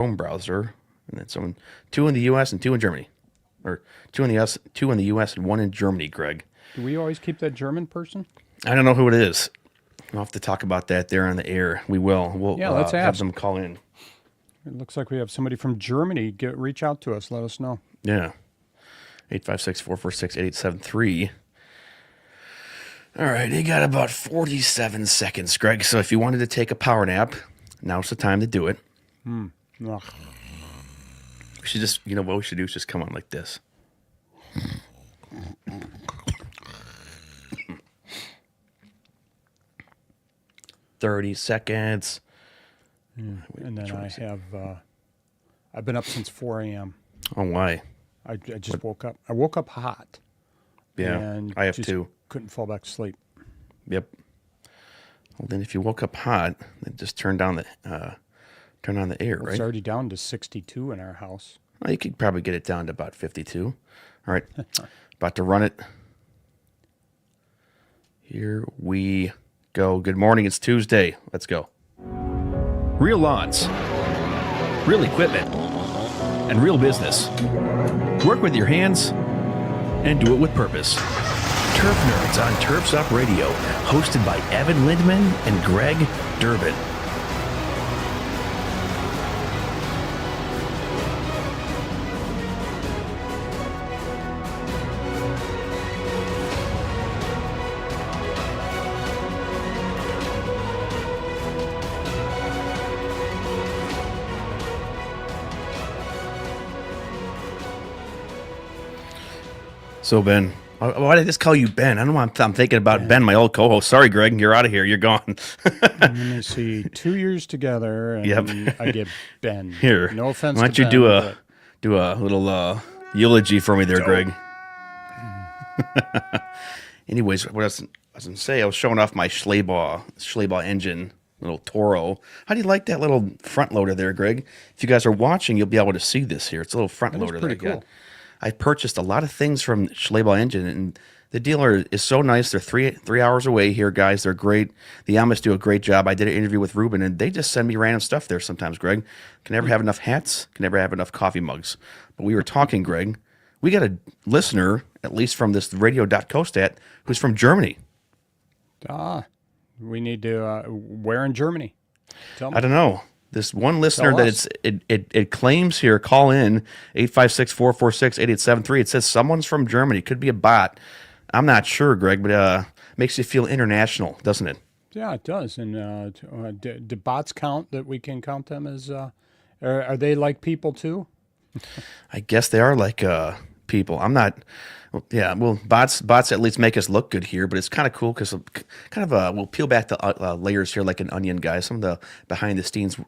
Chrome browser, and then two in the U.S. and two in Germany, or two in the U.S. and one in Germany. Greg, Do we always keep that German person? I don't know who it is. We'll have to talk about that there on the air. We will. We'll Yeah, let's have ask. them call in. It looks like we have somebody from Germany. Reach out to us. Let us know. Yeah, 856-446-8873. All right, you got about 47 seconds, Greg. So if you wanted to take a power nap, now's the time to do it. Ugh. We should just, what we should do is just come on like this. 30 seconds. And then I've been up since 4 a.m. Oh, why? I just woke up. I woke up hot. Yeah, And I have just too. Couldn't fall back to sleep. Yep. Well, then if you woke up hot, then just turn on the air, right? It's already down to 62 in our house. Well, you could probably get it down to about 52. All right, about to run it. Here we go. Good morning. It's Tuesday. Let's go. Real lawns, real equipment, and real business. Work with your hands and do it with purpose. Turf Nerds on Turfs Up Radio, hosted by Evan Lindman and Greg Durbin. So, Ben, why did I just call you Ben? I don't know. I'm thinking about Ben, my old co-host. Sorry, Greg, you're out of here. You're gone. Let me see. 2 years together, and Yep. I get Ben. Here, No offense. why don't to you Ben, do a little eulogy for me there, Greg? Anyways, what I was going to say, I was showing off my Schleybaugh engine, little Toro. How do you like that little front loader there, Greg? If you guys are watching, you'll be able to see this here. It's a little front That is loader pretty that I got. cool. I purchased a lot of things from Schleybaugh Engine, and the dealer is so nice. They're three hours away here, guys. They're great. The Amish do a great job. I did an interview with Ruben, and they just send me random stuff there sometimes, Greg. Can never have enough hats, can never have enough coffee mugs. But we were talking, Greg. We got a listener, at least from this radio.co-stat, who's from Germany. We need to. Where in Germany? Tell me. I don't know. This one listener Tell that us. it claims here, call in 856-446-8873. It says someone's from Germany. Could be a bot. I'm not sure, Greg, but makes you feel international, doesn't it? Yeah, it does. And do bots count? That we can count them as? Are they like people too? I guess they are like people. I'm not. Yeah, well, bots at least make us look good here, but it's kind of cool because we'll peel back the layers here like an onion, guys. Some of the behind the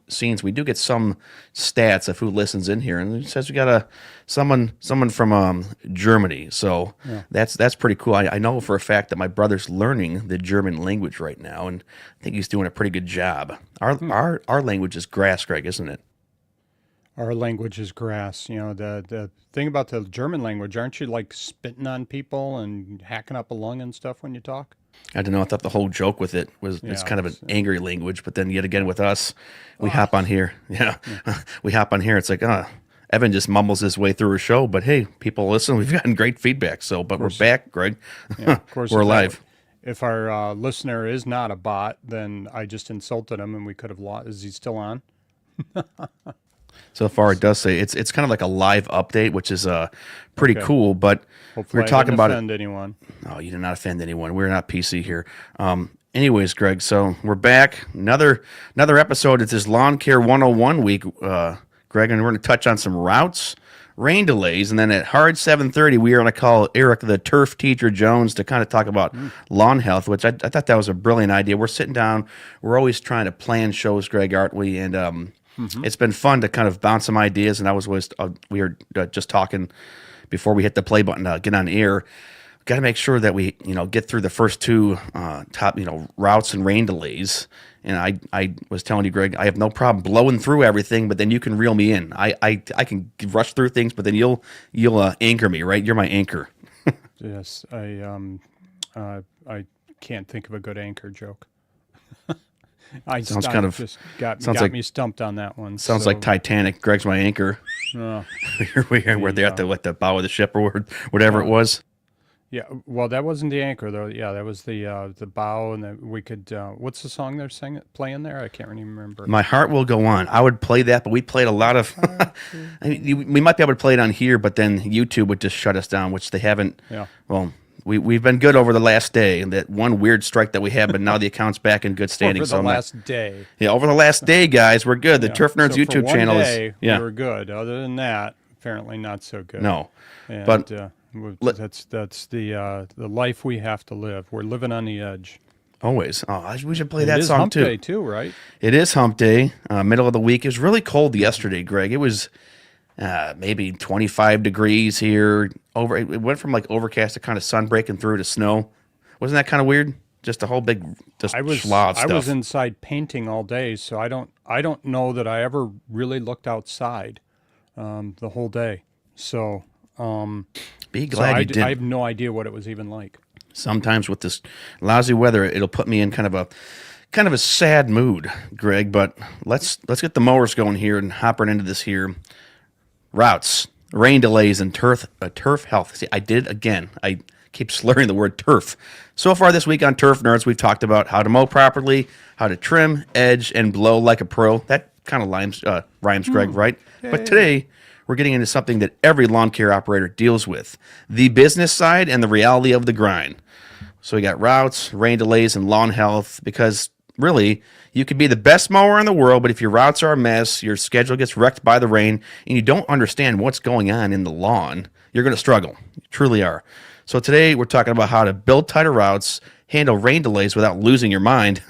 scenes, we do get some stats of who listens in here, and it says we got someone from Germany, so Yeah. that's pretty cool. I know for a fact that my brother's learning the German language right now, and I think he's doing a pretty good job. Our language is grass, Greg, isn't it? Our language is grass. The thing about the German language, aren't you like spitting on people and hacking up a lung and stuff when you talk? I don't know. I thought the whole joke with it was it's Yeah, kind of an it's, angry language, but then yet again with us, we hop on here. Yeah, we hop on here. It's like, Evan just mumbles his way through a show, but hey, people listen. We've gotten great feedback. So, but we're back, Greg. Yeah, of course. We're alive. If our listener is not a bot, then I just insulted him, and we could have lost. Is he still on? So far, it does say it's kind of like a live update, which is pretty Okay. cool. But Hopefully, we're talking I didn't about offend anyone. No, you did not offend anyone. We're not PC here. Anyways, Greg, so we're back. Another episode. It's this Lawn Care 101 week, Greg, and we're going to touch on some routes, rain delays, and then at hard 7:30, we are going to call Eric the Turf Teacher Jones to kind of talk about lawn health, which I thought that was a brilliant idea. We're sitting down. We're always trying to plan shows, Greg, aren't we? And it's been fun to kind of bounce some ideas, and I was always we were just talking before we hit the play button to get on air. Got to make sure that we get through the first two top routes and rain delays. And I was telling you, Greg, I have no problem blowing through everything, but then you can reel me in. I can rush through things, but then you'll anchor me, right? You're my anchor. Yes, I can't think of a good anchor joke. Sounds kind of just got sounds like me stumped on that one. sounds so, like Titanic. Greg's my anchor. uh, Here we are. Where they're at the bow of the ship or whatever it was. yeah. Well, that wasn't the anchor though. Yeah, that was the bow, and we could. What's the song they're playing there? I can't even remember. My heart will go on. I would play that, but we played a lot of. I mean, we might be able to play it on here, but then YouTube would just shut us down, which they haven't. Yeah. Well, we've been good over the last day, and that one weird strike that we had, but now the account's back in good standing. Over the last day. Yeah, over the last day, guys, we're good. The Yeah. Turf Nerds So for YouTube one channel day, is yeah. we were good. Other than that, apparently not so good. No, And, but that's the life we have to live. We're living on the edge. always. Oh, we should play It that is song hump too. day too, right? It is hump day, middle of the week. It was really cold yesterday, Greg. It was maybe 25 degrees here. It went from like overcast to kind of sun breaking through to snow. Wasn't that kind of weird? Just a whole big schlob of stuff. I was inside painting all day, so I don't know that I ever really looked outside the whole day. So Be glad you did. I have no idea what it was even like. Sometimes with this lousy weather, it'll put me in kind of a sad mood, Greg. But let's get the mowers going here and hop right into this here. Routes, rain delays, and turf health. See, I did it again. I keep slurring the word turf. So far this week on Turf Nerds, we've talked about how to mow properly, how to trim, edge, and blow like a pro. That kind of rhymes, Greg, right? But today, we're getting into something that every lawn care operator deals with, the business side and the reality of the grind. So we got routes, rain delays, and lawn health because really, you could be the best mower in the world, but if your routes are a mess, your schedule gets wrecked by the rain, and you don't understand what's going on in the lawn, you're going to struggle. You truly are. So today, we're talking about how to build tighter routes, handle rain delays without losing your mind.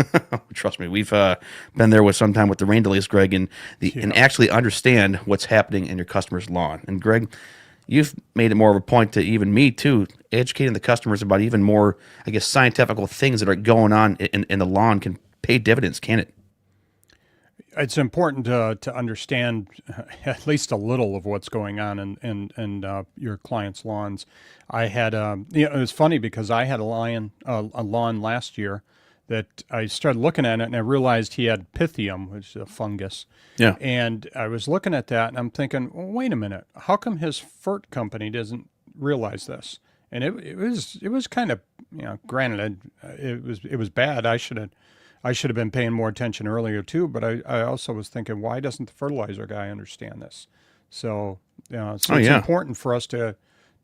Trust me, we've been there with sometime with the rain delays, Greg, and actually understand what's happening in your customer's lawn. And Greg, you've made it more of a point to even me too, educating the customers about even more, I guess, scientific things that are going on in the lawn can pay dividends, can it? It's important to understand at least a little of what's going on in your clients' lawns. I had, it was funny because I had a lawn last year that I started looking at it and I realized he had Pythium, which is a fungus. Yeah. And I was looking at that and I'm thinking, well, wait a minute, how come his FERT company doesn't realize this? And it was kind of, granted, it was bad. I should have been paying more attention earlier too, but I also was thinking, why doesn't the fertilizer guy understand this? So, it's important for us to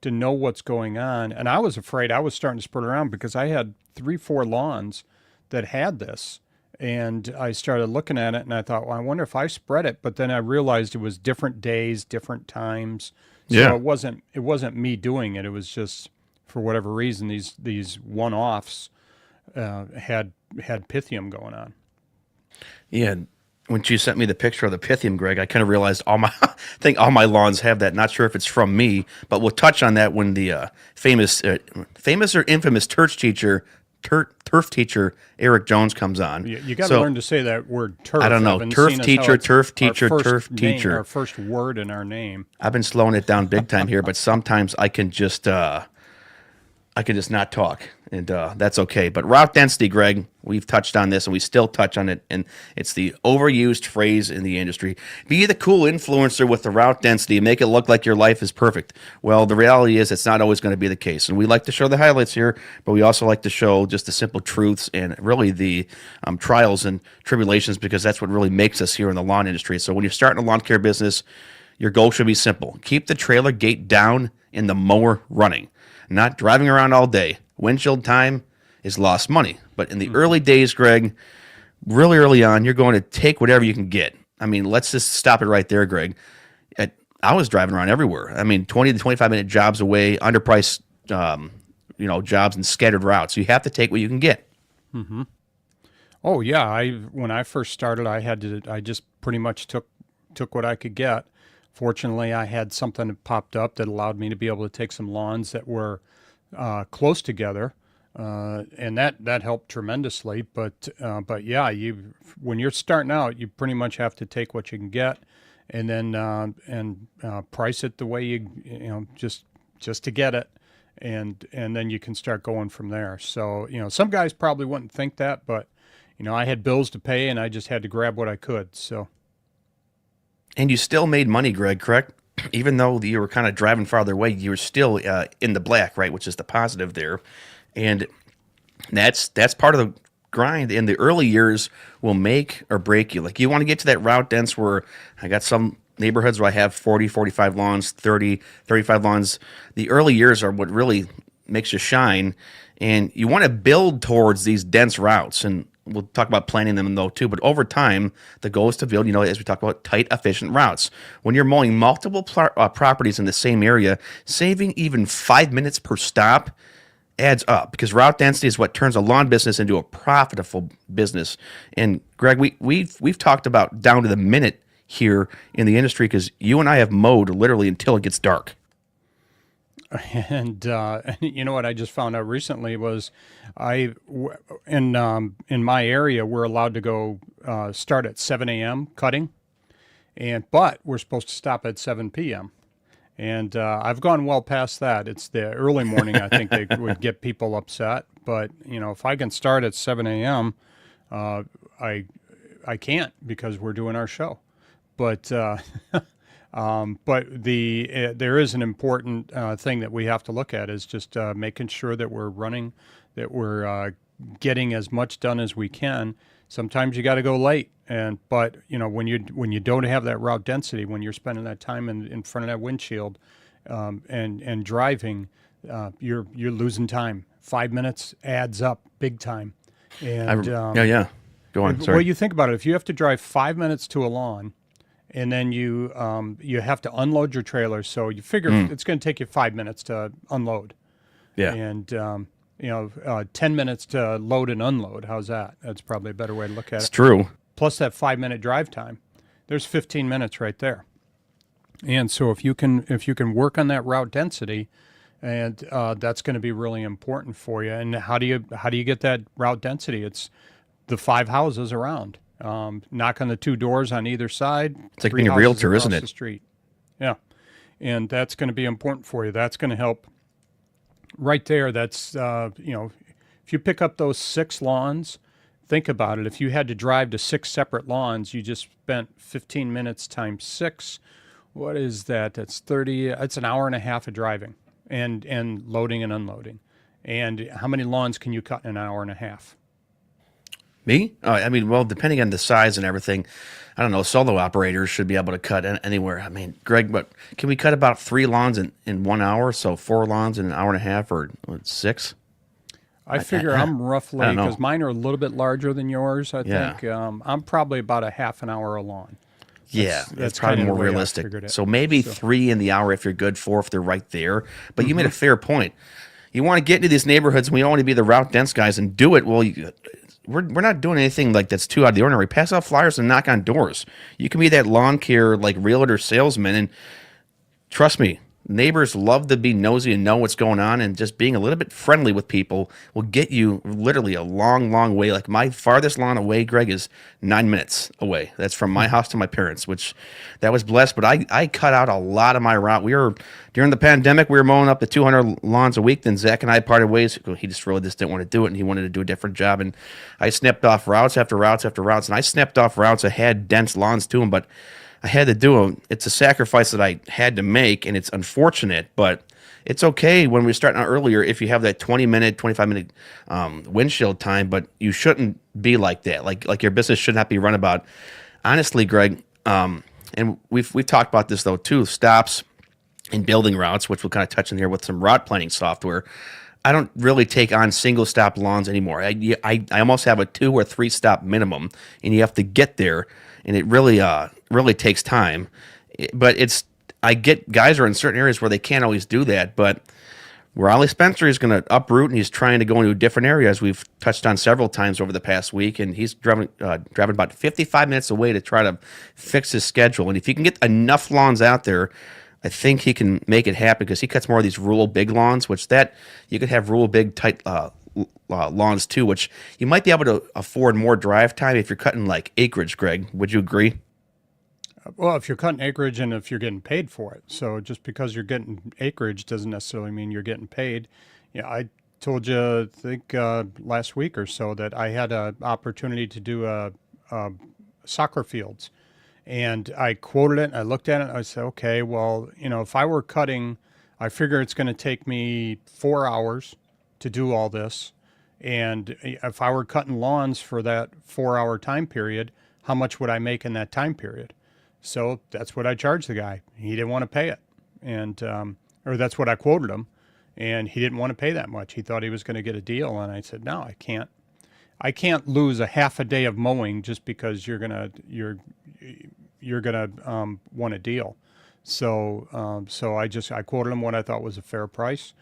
know what's going on. And I was afraid I was starting to spread around because I had 3-4 lawns that had this. And I started looking at it and I thought, well, I wonder if I spread it. But then I realized it was different days, different times. So it wasn't me doing it. It was just for whatever reason, these one-offs had Pythium going on. Yeah. When you sent me the picture of the Pythium, Greg, I kind of realized I think all my lawns have that. Not sure if it's from me, but we'll touch on that when the famous or infamous turf teacher Eric Jones comes on. You got to learn to say that word turf. I don't know. Turf teacher. Our first word in our name. I've been slowing it down big time here, but sometimes I can just not talk, and that's okay. But route density, Greg, we've touched on this, and we still touch on it, and it's the overused phrase in the industry. Be the cool influencer with the route density and make it look like your life is perfect. Well, the reality is it's not always going to be the case, and we like to show the highlights here, but we also like to show just the simple truths and really the trials and tribulations, because that's what really makes us here in the lawn industry. So when you're starting a lawn care business, your goal should be simple. Keep the trailer gate down and the mower running. Not driving around all day. Windshield time is lost money. But in the early days, Greg, really early on, you're going to take whatever you can get. I mean, let's just stop it right there, Greg. I was driving around everywhere. I mean, 20 to 25-minute jobs away, underpriced, jobs and scattered routes. You have to take what you can get. Mm-hmm. Oh yeah, when I first started, I just pretty much took what I could get. Fortunately, I had something that popped up that allowed me to be able to take some lawns that were close together, and that helped tremendously. But yeah, when you're starting out, you pretty much have to take what you can get, and then price it the way you just to get it, and then you can start going from there. So some guys probably wouldn't think that, but I had bills to pay and I just had to grab what I could. So And you still made money, Greg, correct? Even though you were kind of driving farther away, you were still in the black, right? Which is the positive there. And that's part of the grind. In the early years will make or break you. Like you want to get to that route dense where I got some neighborhoods where I have 40, 45 lawns, 30, 35 lawns. The early years are what really makes you shine. And you want to build towards these dense routes. And we'll talk about planning them though too. But over time, the goal is to build, as we talk about, tight, efficient routes. When you're mowing multiple properties in the same area, saving even 5 minutes per stop adds up, because route density is what turns a lawn business into a profitable business. And Greg, we've talked about down to the minute here in the industry, because you and I have mowed literally until it gets dark. And you know what I just found out recently was in my area, we're allowed to go start at 7 a.m. cutting, but we're supposed to stop at 7 p.m. And I've gone well past that. It's the early morning, I think they would get people upset. But, if I can start at 7 a.m., I can't, because we're doing our show. But there is an important thing that we have to look at, is just making sure that we're running, that we're getting as much done as we can. Sometimes you got to go late, but when you don't have that route density, when you're spending that time in front of that windshield, and driving, you're losing time. 5 minutes adds up big time. And Yeah. Go on. Sorry. Well, you think about it. If you have to drive 5 minutes to a lawn, and then you have to unload your trailer, so you figure it's going to take you 5 minutes to unload. Yeah. And 10 minutes to load and unload. How's that? That's probably a better way to look at It's it. true. Plus that 5 minute drive time. There's 15 minutes right there. And so if you can work on that route density, and that's going to be really important for you. And how do you get that route density? It's the 5 houses around. Knock on the 2 doors on either side. It's like 3 being a houses realtor, across isn't it? The street. Yeah. And that's going to be important for you. That's going to help right there. That's, if you pick up those 6 lawns, think about it. If you had to drive to 6 separate lawns, you just spent 15 minutes times 6. What is that? That's 30. It's an hour and a half of driving and loading and unloading. And how many lawns can you cut in an hour and a half? Me? Well, depending on the size and everything, I don't know. Solo operators should be able to cut anywhere. Greg, but can we cut about 3 lawns in 1 hour? So 4 lawns in an hour and a half, or 6? I figure I'm roughly, don't know. because mine are a little bit larger than yours, I Yeah. think. I'm probably about a half an hour a lawn. That's that's probably kinda more the way I realistic. figured it. So maybe So- 3 in the hour if you're good, 4 if they're right there. But you made a fair point. You want to get into these neighborhoods, and we all want to be the route dense guys and do it. Well, we're not doing anything like that's too out of the ordinary. Pass out flyers and knock on doors. You can be that lawn care like realtor salesman, and trust me, neighbors love to be nosy and know what's going on, and just being a little bit friendly with people will get you literally a long, long way. Like my farthest lawn away, Greg, is 9 minutes away. That's from my house to my parents, which that was blessed. But I cut out a lot of my route. During the pandemic, we were mowing up to 200 lawns a week. Then Zach and I parted ways. He just really didn't want to do it, and he wanted to do a different job. And I snipped off routes after routes after routes, and I snipped off routes that had dense lawns to them, but I had to do them. It's a sacrifice that I had to make, and it's unfortunate, but it's okay when we're starting out earlier if you have that 20-minute, 25-minute windshield time, but you shouldn't be like that. Like your business should not be run about. Honestly, Greg, and we've talked about this, though, too, stops and building routes, which we'll kind of touch on here with some route planning software. I don't really take on single stop lawns anymore. I almost have a 2 or 3 stop minimum, and you have to get there, and it really takes time. But I get guys are in certain areas where they can't always do that. But where Ollie Spencer is going to uproot, and he's trying to go into a different area, as we've touched on several times over the past week, and he's driving about 55 minutes away to try to fix his schedule. And if you can get enough lawns out there, I think he can make it happen, because he cuts more of these rural big lawns, which that you could have rural big tight lawns too, which you might be able to afford more drive time if you're cutting like acreage. Greg, would you agree? Well, if you're cutting acreage and if you're getting paid for it. So just because you're getting acreage doesn't necessarily mean you're getting paid. Yeah, told you, I think last week or so, that I had an opportunity to do soccer fields, and I quoted it. And I looked at it. And I said, okay, well, if I were cutting, I figure it's going to take me 4 hours to do all this, and if I were cutting lawns for that 4 hour time period, how much would I make in that time period? So that's what I charged the guy. He didn't want to pay it, and or that's what I quoted him. And he didn't want to pay that much. He thought he was going to get a deal, and I said, "No, I can't. I can't lose a half a day of mowing just because you're gonna want a deal." So I quoted him what I thought was a fair price.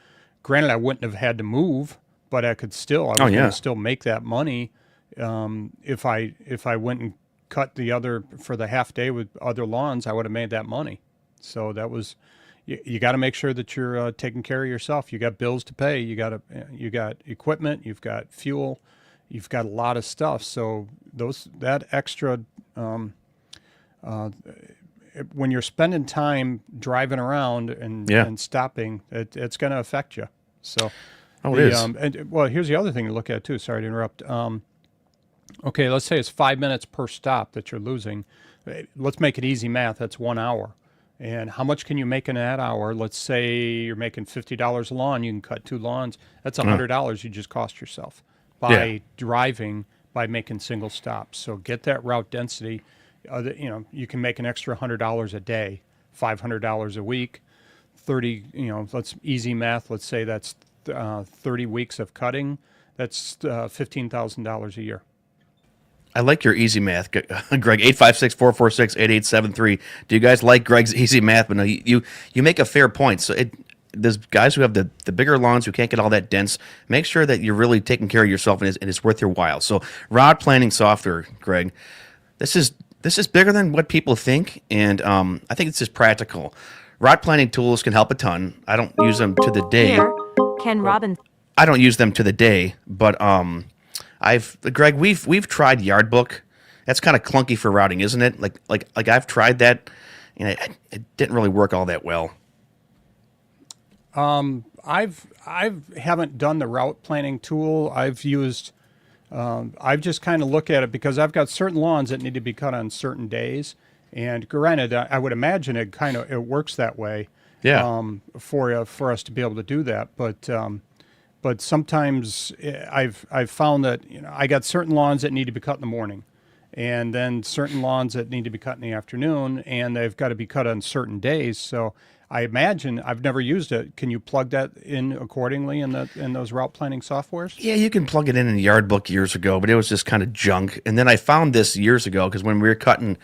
Granted, I wouldn't have had to move, but I was going to still make that money if I went and cut the other for the half day with other lawns. I would have made that money. So that was. You got to make sure that you're taking care of yourself. You got bills to pay. You got equipment. You've got fuel. You've got a lot of stuff. So that extra when you're spending time driving around and stopping, it's going to affect you. So it is. Well, here's the other thing to look at too. Sorry to interrupt. Okay, let's say it's 5 minutes per stop that you're losing. Let's make it easy math. That's 1 hour. And how much can you make in that hour? Let's say you're making $50 a lawn. You can cut 2 lawns. That's $100 you just cost yourself by driving, by making single stops. So get that route density. You can make an extra $100 a day, $500 a week, 30. Let's easy math. Let's say that's 30 weeks of cutting. That's $15,000 a year. I like your easy math, Greg. 856-446-8873. Do you guys like Greg's easy math? But no, you make a fair point. So there's guys who have the bigger lawns who can't get all that dense. Make sure that you're really taking care of yourself and it's worth your while. So route planning software, Greg, this is bigger than what people think, and I think it's just practical. Route planning tools can help a ton. I don't use them to the day. Here, Ken Robbins. I don't use them to the day, but Greg, we've tried Yardbook. That's kind of clunky for routing, isn't it? Like I've tried that, and it didn't really work all that well. I haven't done the route planning tool. I've just kind of look at it because I've got certain lawns that need to be cut on certain days. And granted, I would imagine it works that way. Yeah. For us to be able to do that, but sometimes I've found that I got certain lawns that need to be cut in the morning, and then certain lawns that need to be cut in the afternoon, and they've got to be cut on certain days. So I imagine, I've never used it. Can you plug that in accordingly in those route planning softwares? Yeah, you can plug it in Yardbook years ago, but it was just kind of junk. And then I found this years ago because when we were cutting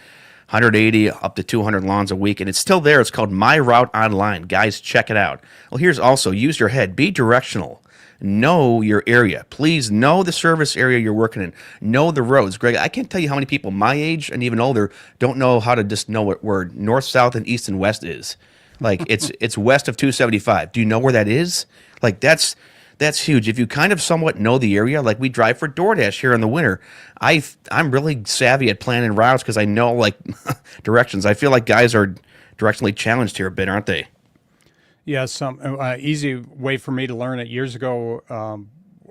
180 up to 200 lawns a week, and it's still there. It's called My Route Online. Guys, check it out. Well, here's also, use your head. Be directional. Know your area. Please know the service area you're working in. Know the roads. Greg, I can't tell you how many people my age and even older don't know how to just know where north, south, and east and west is. Like it's west of 275. Do you know where that is? Like that's huge. If you kind of somewhat know the area, like we drive for DoorDash here in the winter, I'm really savvy at planning routes because I know like directions. I feel like guys are directionally challenged here a bit, aren't they? Yeah, some easy way for me to learn it. Years ago,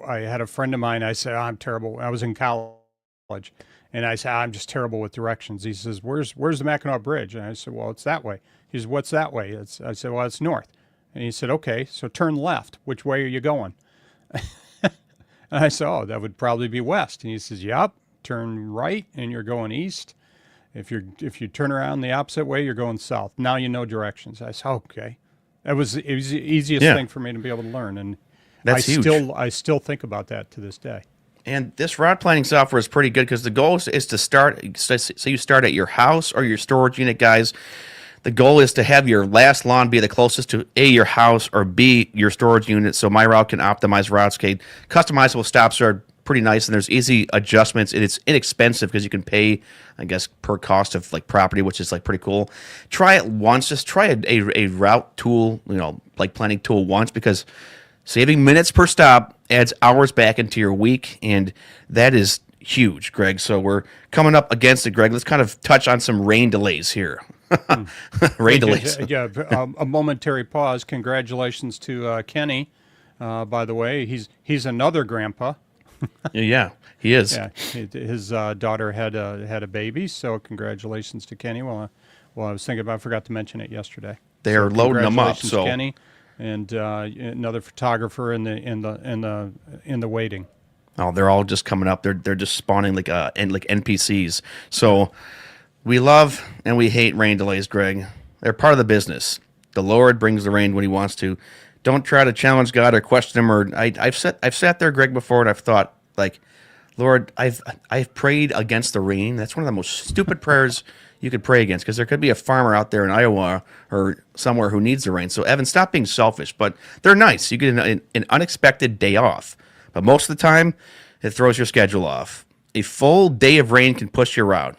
I had a friend of mine. I said, I'm terrible. I was in college, and I said, I'm just terrible with directions. He says, where's the Mackinac Bridge? And I said, well, it's that way. He says, what's that way? I said, well, it's north. And he said, okay, so turn left. Which way are you going? And I said, oh, that would probably be west. And he says, yep, turn right, and you're going east. If you turn around the opposite way, you're going south. Now you know directions. I said, okay. It was the easiest thing for me to be able to learn, and that's huge. I still think about that to this day. And this route planning software is pretty good because the goal is to start. So you start at your house or your storage unit, guys. The goal is to have your last lawn be the closest to A, your house, or B, your storage unit. So My Route can optimize routes. Okay, customizable stops are pretty nice, and there's easy adjustments, and it's inexpensive because you can pay, I guess, per cost of like property, which is like pretty cool. Try it once. Just try a route tool, like planning tool once, because saving minutes per stop adds hours back into your week, and that is huge, Greg. So we're coming up against it, Greg. Let's kind of touch on some rain delays here. Rain delays. Yeah, a momentary pause. Congratulations to Kenny. By the way, he's another grandpa. Yeah, he is. Yeah, his daughter had a baby, so congratulations to Kenny. Well, I was thinking about, I forgot to mention it yesterday. They are loading them up. Congratulations, So Kenny, and another photographer in the waiting. oh, they're all just coming up. They're just spawning like NPCs. So we love and we hate rain delays, Greg. They're part of the business. The Lord brings the rain when He wants to. Don't try to challenge God or question Him. Or I've sat there, Greg, before, and I've thought, like, Lord, I've prayed against the rain. That's one of the most stupid prayers you could pray against, because there could be a farmer out there in Iowa or somewhere who needs the rain. So Evan, stop being selfish. But they're nice. You get an unexpected day off, but most of the time, it throws your schedule off. A full day of rain can push you around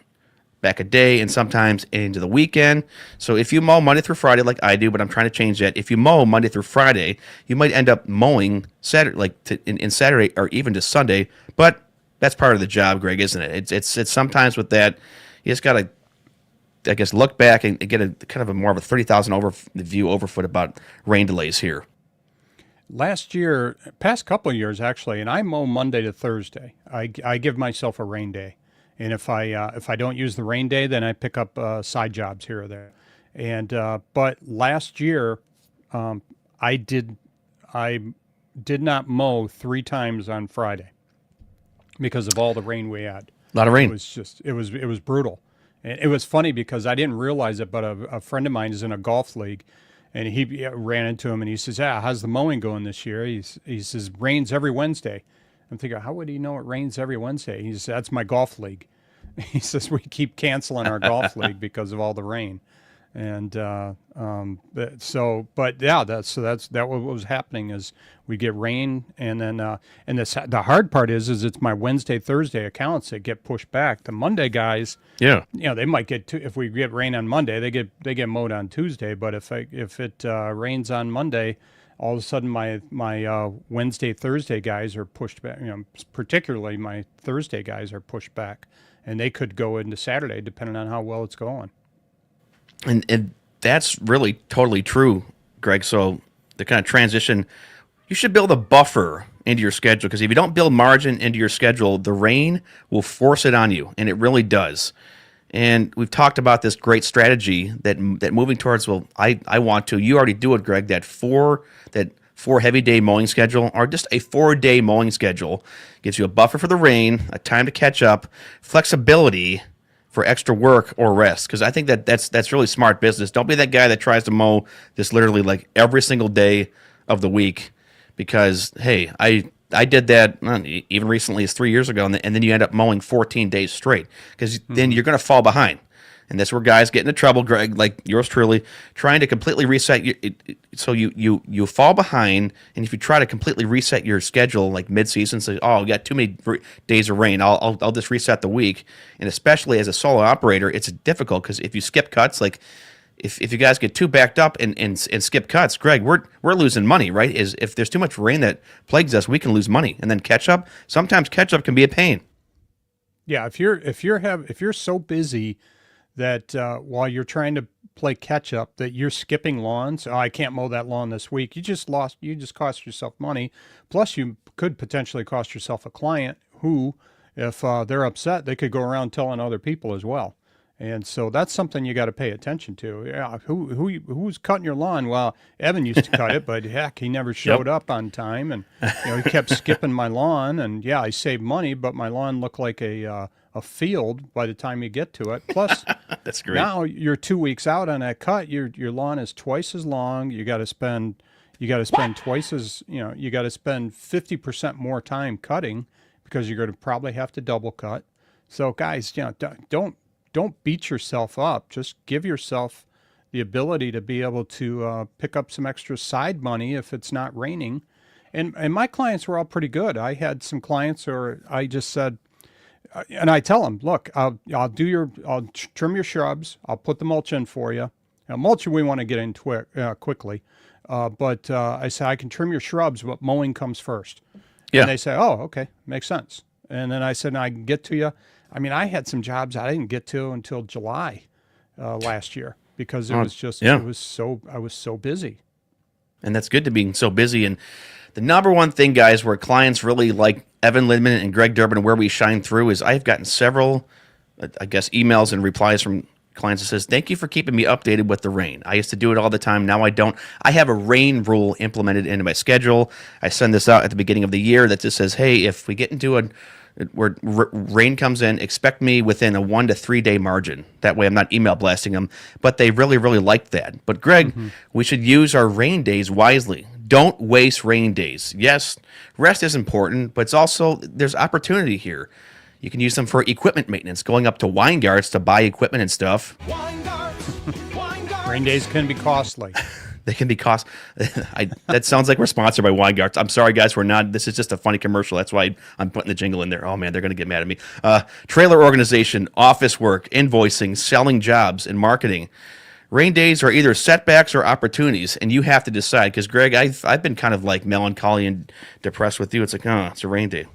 back a day and sometimes into the weekend. So if you mow Monday through Friday like I do, but I'm trying to change that. If you mow Monday through Friday, you might end up mowing Saturday, in Saturday or even to Sunday. But that's part of the job, Greg, isn't it? It's sometimes with that, you just got to, I guess, look back and get a kind of a more of a 30,000 view overfoot about rain delays here. Last year, past couple of years actually, and I mow Monday to Thursday. I give myself a rain day. And if I don't use the rain day, then I pick up side jobs here or there. And but last year, I did not mow 3 times on Friday because of all the rain we had. A lot of rain. It was brutal. And it was funny because I didn't realize it, but a friend of mine is in a golf league, and he ran into him and he says, "Yeah, how's the mowing going this year?" He says, "Rains every Wednesday." I'm thinking, how would he know it rains every Wednesday? He says, "That's my golf league." He says, "We keep canceling our golf league because of all the rain." And so, but yeah, that's what was happening is we get rain, and then and the hard part is it's my Wednesday, Thursday accounts that get pushed back. The Monday guys, Yeah. they might get if we get rain on Monday, they get mowed on Tuesday. But if it rains on Monday, all of a sudden my Wednesday, Thursday guys are pushed back. Particularly my Thursday guys are pushed back, and they could go into Saturday depending on how well it's going. And that's really totally true, Greg. So the kind of transition, you should build a buffer into your schedule, because if you don't build margin into your schedule, the rain will force it on you, and it really does. And we've talked about this great strategy that moving towards, well, I want to. You already do it, Greg. That four heavy day mowing schedule, or just a 4-day mowing schedule, gives you a buffer for the rain, a time to catch up, flexibility for extra work or rest. Because I think that's really smart business. Don't be that guy that tries to mow this literally like every single day of the week. Because hey, I did that even recently as 3 years ago, and then you end up mowing 14 days straight, because then you're going to fall behind. And that's where guys get into trouble, Greg, like yours truly, trying to completely reset. So you fall behind, and if you try to completely reset your schedule like mid-season, say, oh, we got too many days of rain, I'll just reset the week. And especially as a solo operator, it's difficult, because if you skip cuts, like if you guys get too backed up and skip cuts, Greg, we're losing money, right? Is if there's too much rain that plagues us, we can lose money. And then catch up, sometimes catch up can be a pain. Yeah, if you're so busy that while you're trying to play catch up, that you're skipping lawns. Oh, I can't mow that lawn this week. You just cost yourself money. Plus, you could potentially cost yourself a client who, if they're upset, they could go around telling other people as well. And so that's something you got to pay attention to. Yeah, who's cutting your lawn? Well, Evan used to cut it, but heck, he never showed up on time, and he kept skipping my lawn. And yeah, I saved money, but my lawn looked like a field by the time you get to it. Plus, that's great. Now you're 2 weeks out on that cut. Your lawn is twice as long. You got to spend twice as you got to spend 50% more time cutting, because you're going to probably have to double cut. So guys, don't beat yourself up. Just give yourself the ability to be able to pick up some extra side money if it's not raining. And my clients were all pretty good. I had some clients where I just said, and I tell them, look, I'll trim your shrubs. I'll put the mulch in for you. Now, mulch we want to get in quickly, but I say I can trim your shrubs, but mowing comes first. Yeah. And they say, oh, okay, makes sense. And then I said, I can get to you. I mean, I had some jobs I didn't get to until July last year, because it was just I was so busy. And that's good to being so busy. And the number one thing, guys, where clients really like Evan Lindman and Greg Durbin and where we shine through is I've gotten several, I guess, emails and replies from clients that says, thank you for keeping me updated with the rain. I used to do it all the time. Now I don't. I have a rain rule implemented into my schedule. I send this out at the beginning of the year that just says, hey, if we get into where rain comes in, expect me within a 1 to 3 day margin. That way I'm not email blasting them. But they really, really like that. But Greg, we should use our rain days wisely. Don't waste rain days. Yes, rest is important, but it's also, there's opportunity here. You can use them for equipment maintenance, going up to Weingarts to buy equipment and stuff. Rain days can be costly. They can be that sounds like we're sponsored by Weingarts. I'm sorry, guys, we're not. This is just a funny commercial. That's why I'm putting the jingle in there. Oh, man, they're going to get mad at me. Trailer organization, office work, invoicing, selling jobs, and marketing. Rain days are either setbacks or opportunities, and you have to decide. Because, Greg, I've been kind of like melancholy and depressed with you. It's like, oh, it's a rain day.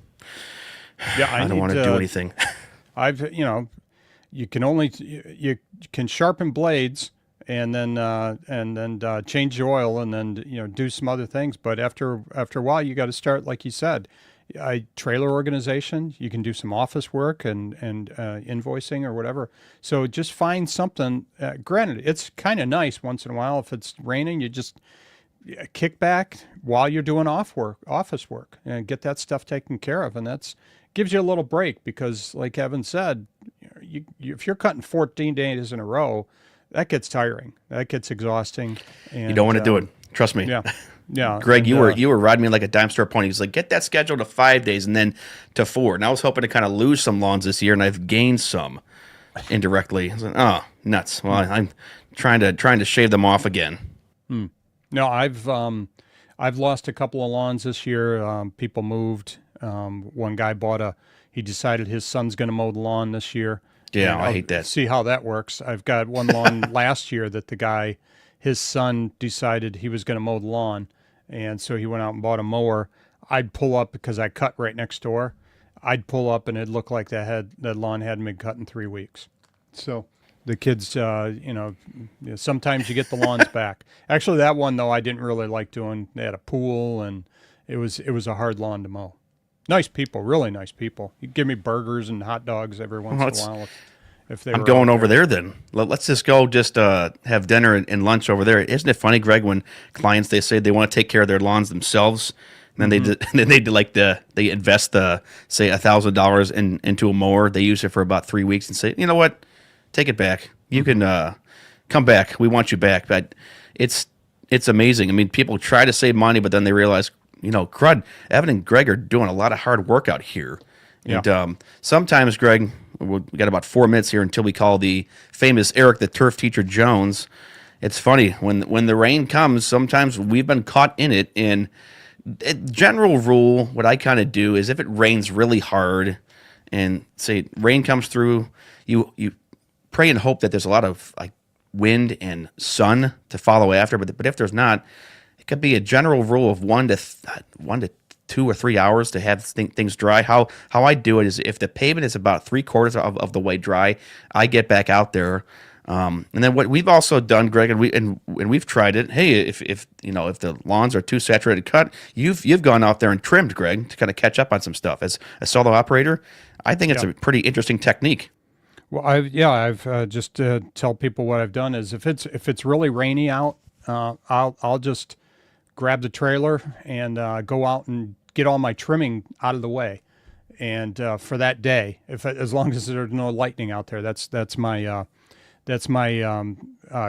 Yeah, I don't want to do anything. You can sharpen blades and then change the oil and then do some other things. But after a while, you got to start, like you said, trailer organization. You can do some office work and invoicing or whatever. So just find something. Granted, it's kind of nice once in a while if it's raining. You just kick back while you're doing office work, and get that stuff taken care of, and that's gives you a little break because, like Evan said, if you're cutting 14 days in a row, that gets tiring. That gets exhausting. And, you don't want to do it. Trust me. Yeah. Greg, you were riding me like a dime store pony. He's like, get that schedule to 5 days and then to 4. And I was hoping to kind of lose some lawns this year, and I've gained some indirectly. I was like, oh, nuts. Well, I'm trying to shave them off again. No, I've lost a couple of lawns this year. People moved. One guy he decided his son's going to mow the lawn this year. Yeah, I hate that. See how that works. I've got one lawn last year that his son decided he was going to mow the lawn. And so he went out and bought a mower. I'd pull up because I cut right next door. I'd pull up and it'd look like that lawn hadn't been cut in 3 weeks. So the kids, sometimes you get the lawns back. Actually, that one though, I didn't really like doing. They had a pool and it was a hard lawn to mow. Nice people, really nice people. You give me burgers and hot dogs every once in a while. If they I'm going over there then. Let's just go have dinner and lunch over there. Isn't it funny, Greg, when clients, they say they want to take care of their lawns themselves, and then they invest say $1,000 into a mower. They use it for about 3 weeks and say, you know what, take it back. You can come back. We want you back. But it's amazing. I mean, people try to save money, but then they realize, crud, Evan and Greg are doing a lot of hard work out here. And sometimes, Greg, we got about 4 minutes here until we call the famous Eric the Turf Teacher Jones. It's funny, when the rain comes, sometimes we've been caught in it. And general rule, what I kind of do is if it rains really hard and say rain comes through, you pray and hope that there's a lot of wind and sun to follow after. But if there's not, it could be a general rule of 1 to 2 or 3 hours to have things dry. How I do it is if the pavement is about 3/4 of the way dry, I get back out there. And then what we've also done, Greg, and we've tried it. Hey, if the lawns are too saturated cut, you've gone out there and trimmed, Greg, to kind of catch up on some stuff. As a solo operator, I think it's a pretty interesting technique. Well, I've just tell people what I've done is if it's really rainy out, I'll just grab the trailer and go out and get all my trimming out of the way, and for that day, as long as there's no lightning out there, that's my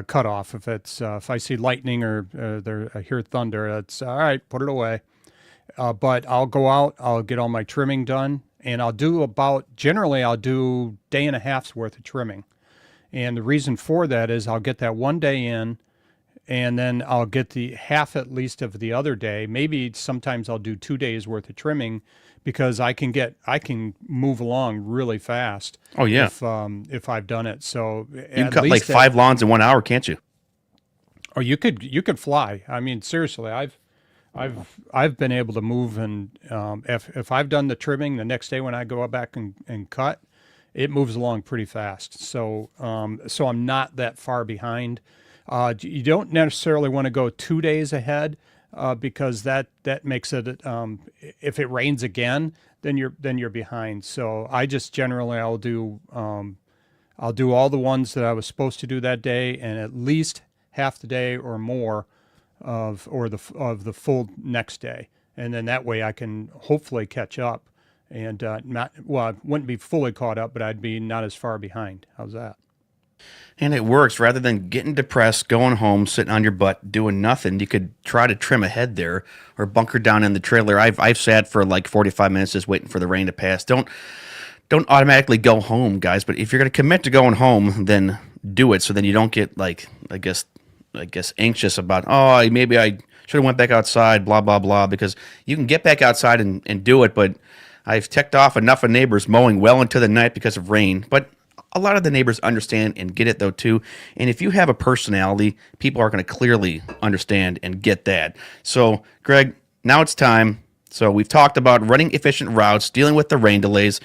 cutoff. If I see lightning or I hear thunder, that's all right. Put it away. But I'll go out. I'll get all my trimming done, and I'll do day and a half's worth of trimming. And the reason for that is I'll get that one day in, and then I'll get the half at least of the other day. Maybe sometimes I'll do 2 days worth of trimming because I can move along really fast. Oh yeah. If I've done it. So you can cut like 5 lawns in 1 hour, can't you? Or you could fly. I mean, seriously, I've been able to move, and if I've done the trimming, the next day when I go back and cut, it moves along pretty fast. So I'm not that far behind. You don't necessarily want to go 2 days ahead because that makes it if it rains again, then you're behind. So I just generally I'll do all the ones that I was supposed to do that day, and at least half the day or more of the full next day, and then that way I can hopefully catch up, and not well, I wouldn't be fully caught up, but I'd be not as far behind. How's that? And it works. Rather than getting depressed, going home, sitting on your butt, doing nothing, you could try to trim ahead there or bunker down in the trailer. I've sat for like 45 minutes just waiting for the rain to pass. Don't automatically go home, guys. But if you're going to commit to going home, then do it. So then you don't get like I guess anxious about maybe I should have went back outside, blah blah blah. Because you can get back outside and do it. But I've ticked off enough of neighbors mowing well into the night because of rain. But a lot of the neighbors understand and get it though too. And if you have a personality, people are going to clearly understand and get that. So, Greg, now it's time. So we've talked about running efficient routes, dealing with the rain delays,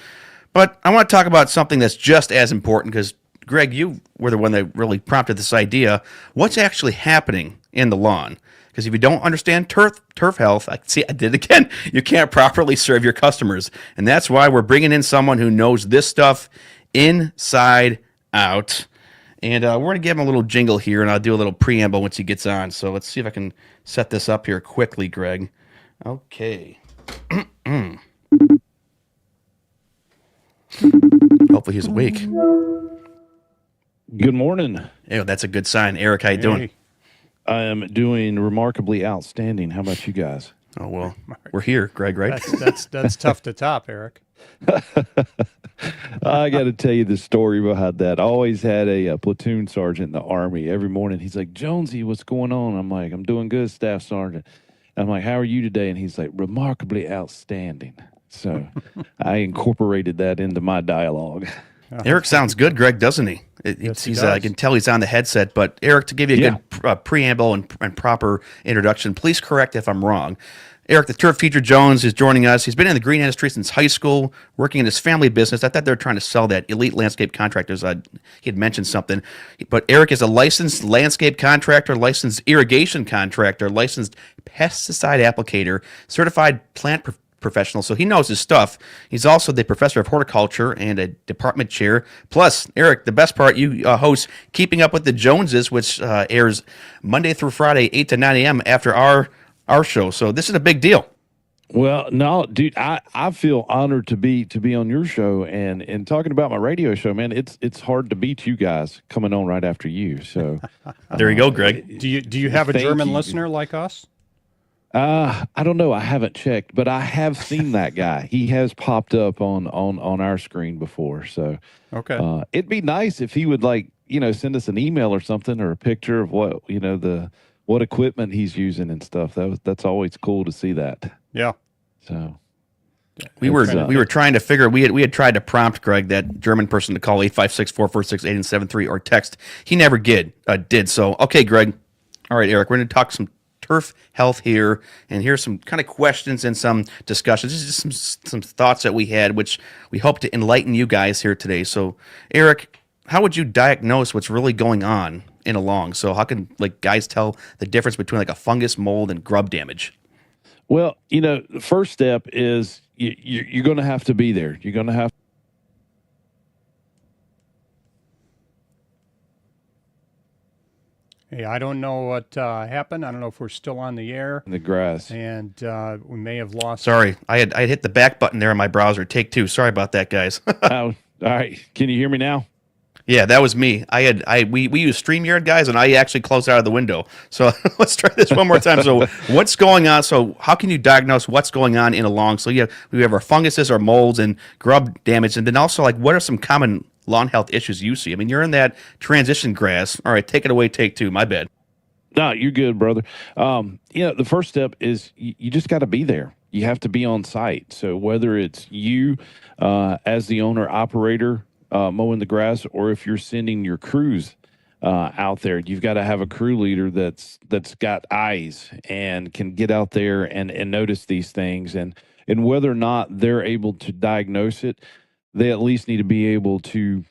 but I want to talk about something that's just as important because, Greg, you were the one that really prompted this idea. What's actually happening in the lawn? Because if you don't understand turf health, I did it again. You can't properly serve your customers, and that's why we're bringing in someone who knows this stuff inside out. And we're going to give him a little jingle here, and I'll do a little preamble once he gets on. So let's see if I can set this up here quickly, Greg. Okay. Hopefully he's awake. Good morning. Yeah, that's a good sign. Eric, how you doing? Hey, I am doing remarkably outstanding. How about you guys? Oh, well, we're here, Greg, right? that's tough to top, Eric. I got to tell you the story behind that. I always had a platoon sergeant in the Army. Every morning he's like, Jonesy, what's going on? I'm like, I'm doing good, Staff Sergeant. I'm like, how are you today? And he's like, remarkably outstanding. So I incorporated that into my dialogue. Eric sounds good, Greg, doesn't he? Yes, he He's does. I can tell he's on the headset. But Eric, to give you a good preamble and proper introduction, please correct if I'm wrong. Eric, the Turf Teacher Jones, is joining us. He's been in the green industry since high school, working in his family business. I thought they were trying to sell that Elite Landscape Contractors. He had mentioned something. But Eric is a licensed landscape contractor, licensed irrigation contractor, licensed pesticide applicator, certified plant professional, so he knows his stuff. He's also the professor of horticulture and a department chair. Plus, Eric, the best part, you host Keeping Up with the Joneses, which airs Monday through Friday, 8 to 9 a.m. after our show. So this is a big deal. Well, no, dude, I feel honored to be on your show and talking about my radio show, man. It's hard to beat you guys coming on right after you. So There you go, Greg. Do you have a Thank German you. listener like us? I don't know. I haven't checked, but I have seen that guy. He has popped up on our screen before. So Okay. it'd be nice if he would send us an email or something or a picture of what equipment he's using and stuff. That's always cool to see that. Yeah. So We were trying to figure we had tried to prompt Greg, that German person, to call 856-446-8873 or text. He never did. So okay, Greg. All right, Eric, we're going to talk some turf health here, and here's some kind of questions and some discussions. This is just some thoughts that we had, which we hope to enlighten you guys here today. So, Eric, how would you diagnose what's really going on in a lawn? So, how can guys tell the difference between a fungus, mold, and grub damage? Well, the first step is you're going to have to be there. You're going to have Hey, I don't know what happened. I don't know if we're still on the air, the grass. and we may have lost. Sorry, I had hit the back button there in my browser. Take two. Sorry about that, guys. Oh, all right. Can you hear me now? Yeah, that was me. We use StreamYard, guys, and I actually closed out of the window. So let's try this one more time. So what's going on? So how can you diagnose what's going on in a lawn? So we have our funguses, our molds, and grub damage, and then also what are some common lawn health issues you see? I mean, you're in that transition grass. All right, take it away. Take two. My bad. No, you're good, brother. The first step is you just got to be there. You have to be on site. So whether it's you as the owner operator mowing the grass, or if you're sending your crews out there, you've got to have a crew leader that's got eyes and can get out there and notice these things. And whether or not they're able to diagnose it, they at least need to be able to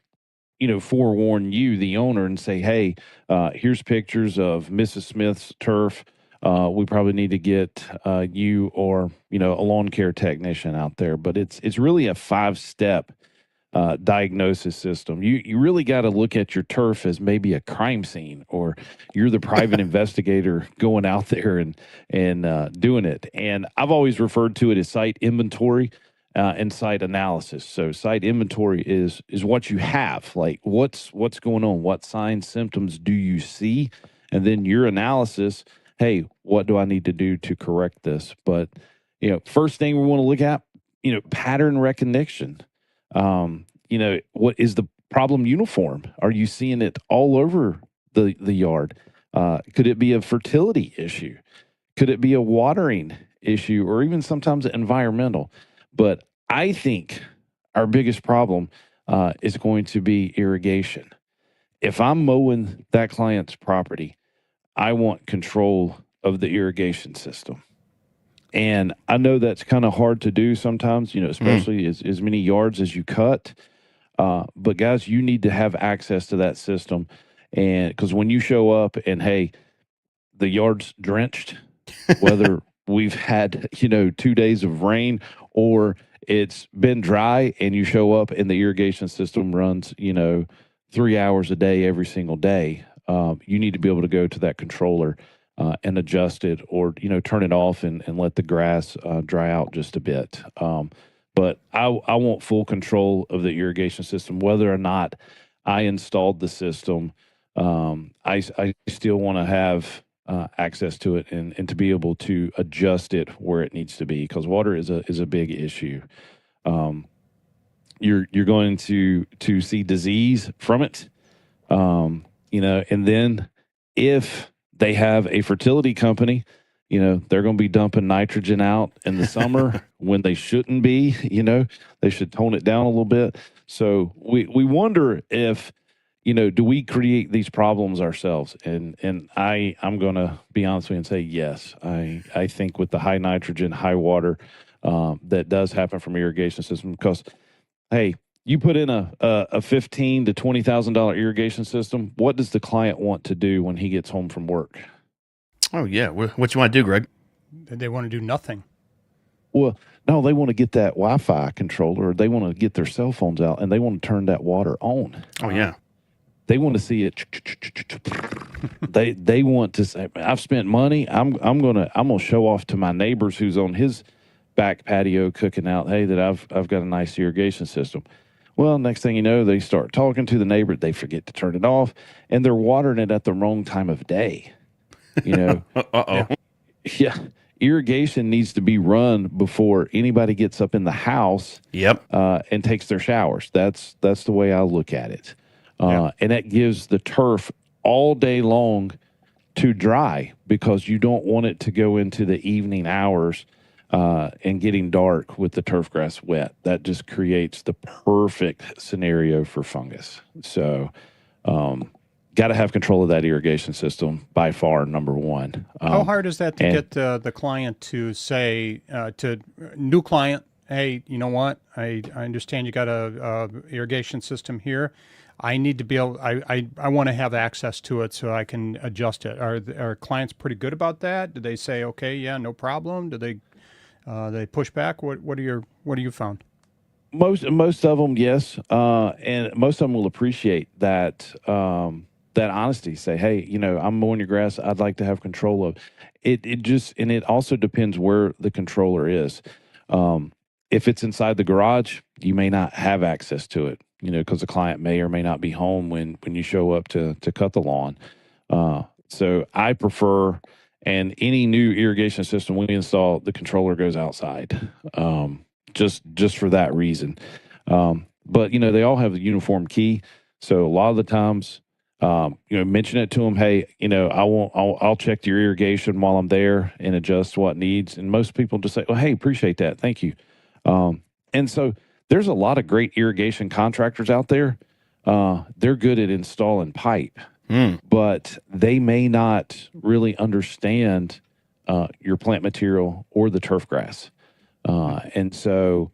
forewarn you, the owner, and say, hey, here's pictures of Mrs. Smith's turf. We probably need to get you or a lawn care technician out there. But it's really a 5-step diagnosis system. You really got to look at your turf as maybe a crime scene, or you're the private investigator going out there and doing it. And I've always referred to it as site inventory and site analysis. So site inventory is what you have, like what's going on, what signs, symptoms do you see, and then your analysis. Hey, what do I need to do to correct this? But first thing we want to look at, pattern recognition. What is the problem uniform? Are you seeing it all over the yard? Could it be a fertility issue? Could it be a watering issue, or even sometimes environmental? But I think our biggest problem is going to be irrigation. If I'm mowing that client's property, I want control of the irrigation system. And I know that's kind of hard to do sometimes, especially as many yards as you cut. But guys, you need to have access to that system. And because when you show up and, hey, the yard's drenched, whether we've had, 2 days of rain or it's been dry, and you show up and the irrigation system runs, 3 hours a day, every single day, you need to be able to go to that controller and adjust it, or, turn it off and let the grass dry out just a bit. But I want full control of the irrigation system, whether or not I installed the system. I still want to have access to it and to be able to adjust it where it needs to be, because water is a big issue. You're going to see disease from it, and then if they have a fertility company, they're going to be dumping nitrogen out in the summer when they shouldn't be. They should tone it down a little bit. So we wonder if, do we create these problems ourselves? And I'm going to be honest with you and say yes. I think with the high nitrogen, high water that does happen from irrigation system, because, hey, you put in a $15,000 to $20,000 irrigation system. What does the client want to do when he gets home from work? Oh, yeah. What you want to do, Greg? They want to do nothing. Well, no, they want to get that Wi-Fi controller, or they want to get their cell phones out, and they want to turn that water on. Oh, yeah. They want to see it. They want to say, I've spent money. I'm gonna show off to my neighbors who's on his back patio cooking out, hey, that I've got a nice irrigation system. Well, next thing you know, they start talking to the neighbor. They forget to turn it off, and they're watering it at the wrong time of day. Uh-oh. Yeah. Irrigation needs to be run before anybody gets up in the house. Yep. And takes their showers. That's the way I look at it. And that gives the turf all day long to dry, because you don't want it to go into the evening hours and getting dark with the turf grass wet. That just creates the perfect scenario for fungus. So, got to have control of that irrigation system by far, number one. How hard is that to get the client to say to new client, hey, you know what? I understand you got a irrigation system here. I need to be able. I want to have access to it so I can adjust it. Are clients pretty good about that? Do they say, okay, yeah, no problem? Do they push back? What are you found? Most of them, yes, and most of them will appreciate that. That honesty, say, hey, I'm mowing your grass. I'd like to have control of it. And it also depends where the controller is. If it's inside the garage, you may not have access to it, because the client may or may not be home when you show up to cut the lawn. So I prefer, and any new irrigation system we install, the controller goes outside, just for that reason. But they all have the uniform key. So a lot of the times, mention it to them. Hey, I'll check your irrigation while I'm there and adjust what needs. And most people just say, well, hey, appreciate that. Thank you. And so there's a lot of great irrigation contractors out there. They're good at installing pipe, but they may not really understand your plant material or the turf grass. And so,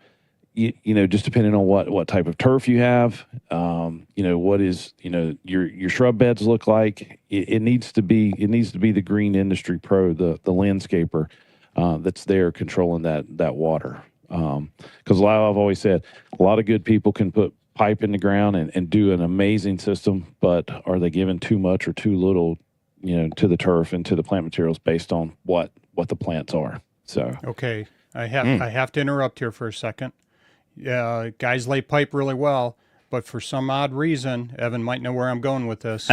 you know, just depending on what type of turf you have, you know, what is, you know, your shrub beds look like. It needs to be the green industry pro, the landscaper that's there controlling that water. Because I've always said a lot of good people can put pipe in the ground and do an amazing system, but are they giving too much or too little, you know, to the turf and to the plant materials based on what the plants are? So Okay, I have to interrupt here for a second. Guys lay pipe really well, but for some odd reason, Evan might know where I'm going with this.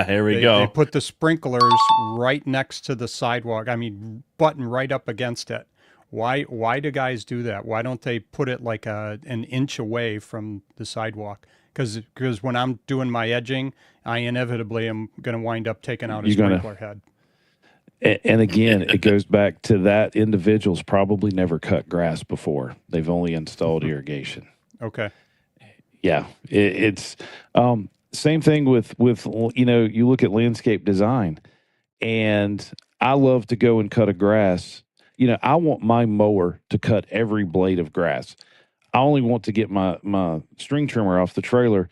Here we They go. put the sprinklers right next to the sidewalk. I mean, button right up against it. Why do guys do that? Why don't they put it like an inch away from the sidewalk? Because when I'm doing my edging, I inevitably am going to wind up taking out a sprinkler head. And again, it goes back to that individual's probably never cut grass before. They've only installed irrigation. Okay. Yeah, it's same thing with you know, you look at landscape design, and I love to go and cut a grass. You know, I want my mower to cut every blade of grass. I only want to get my string trimmer off the trailer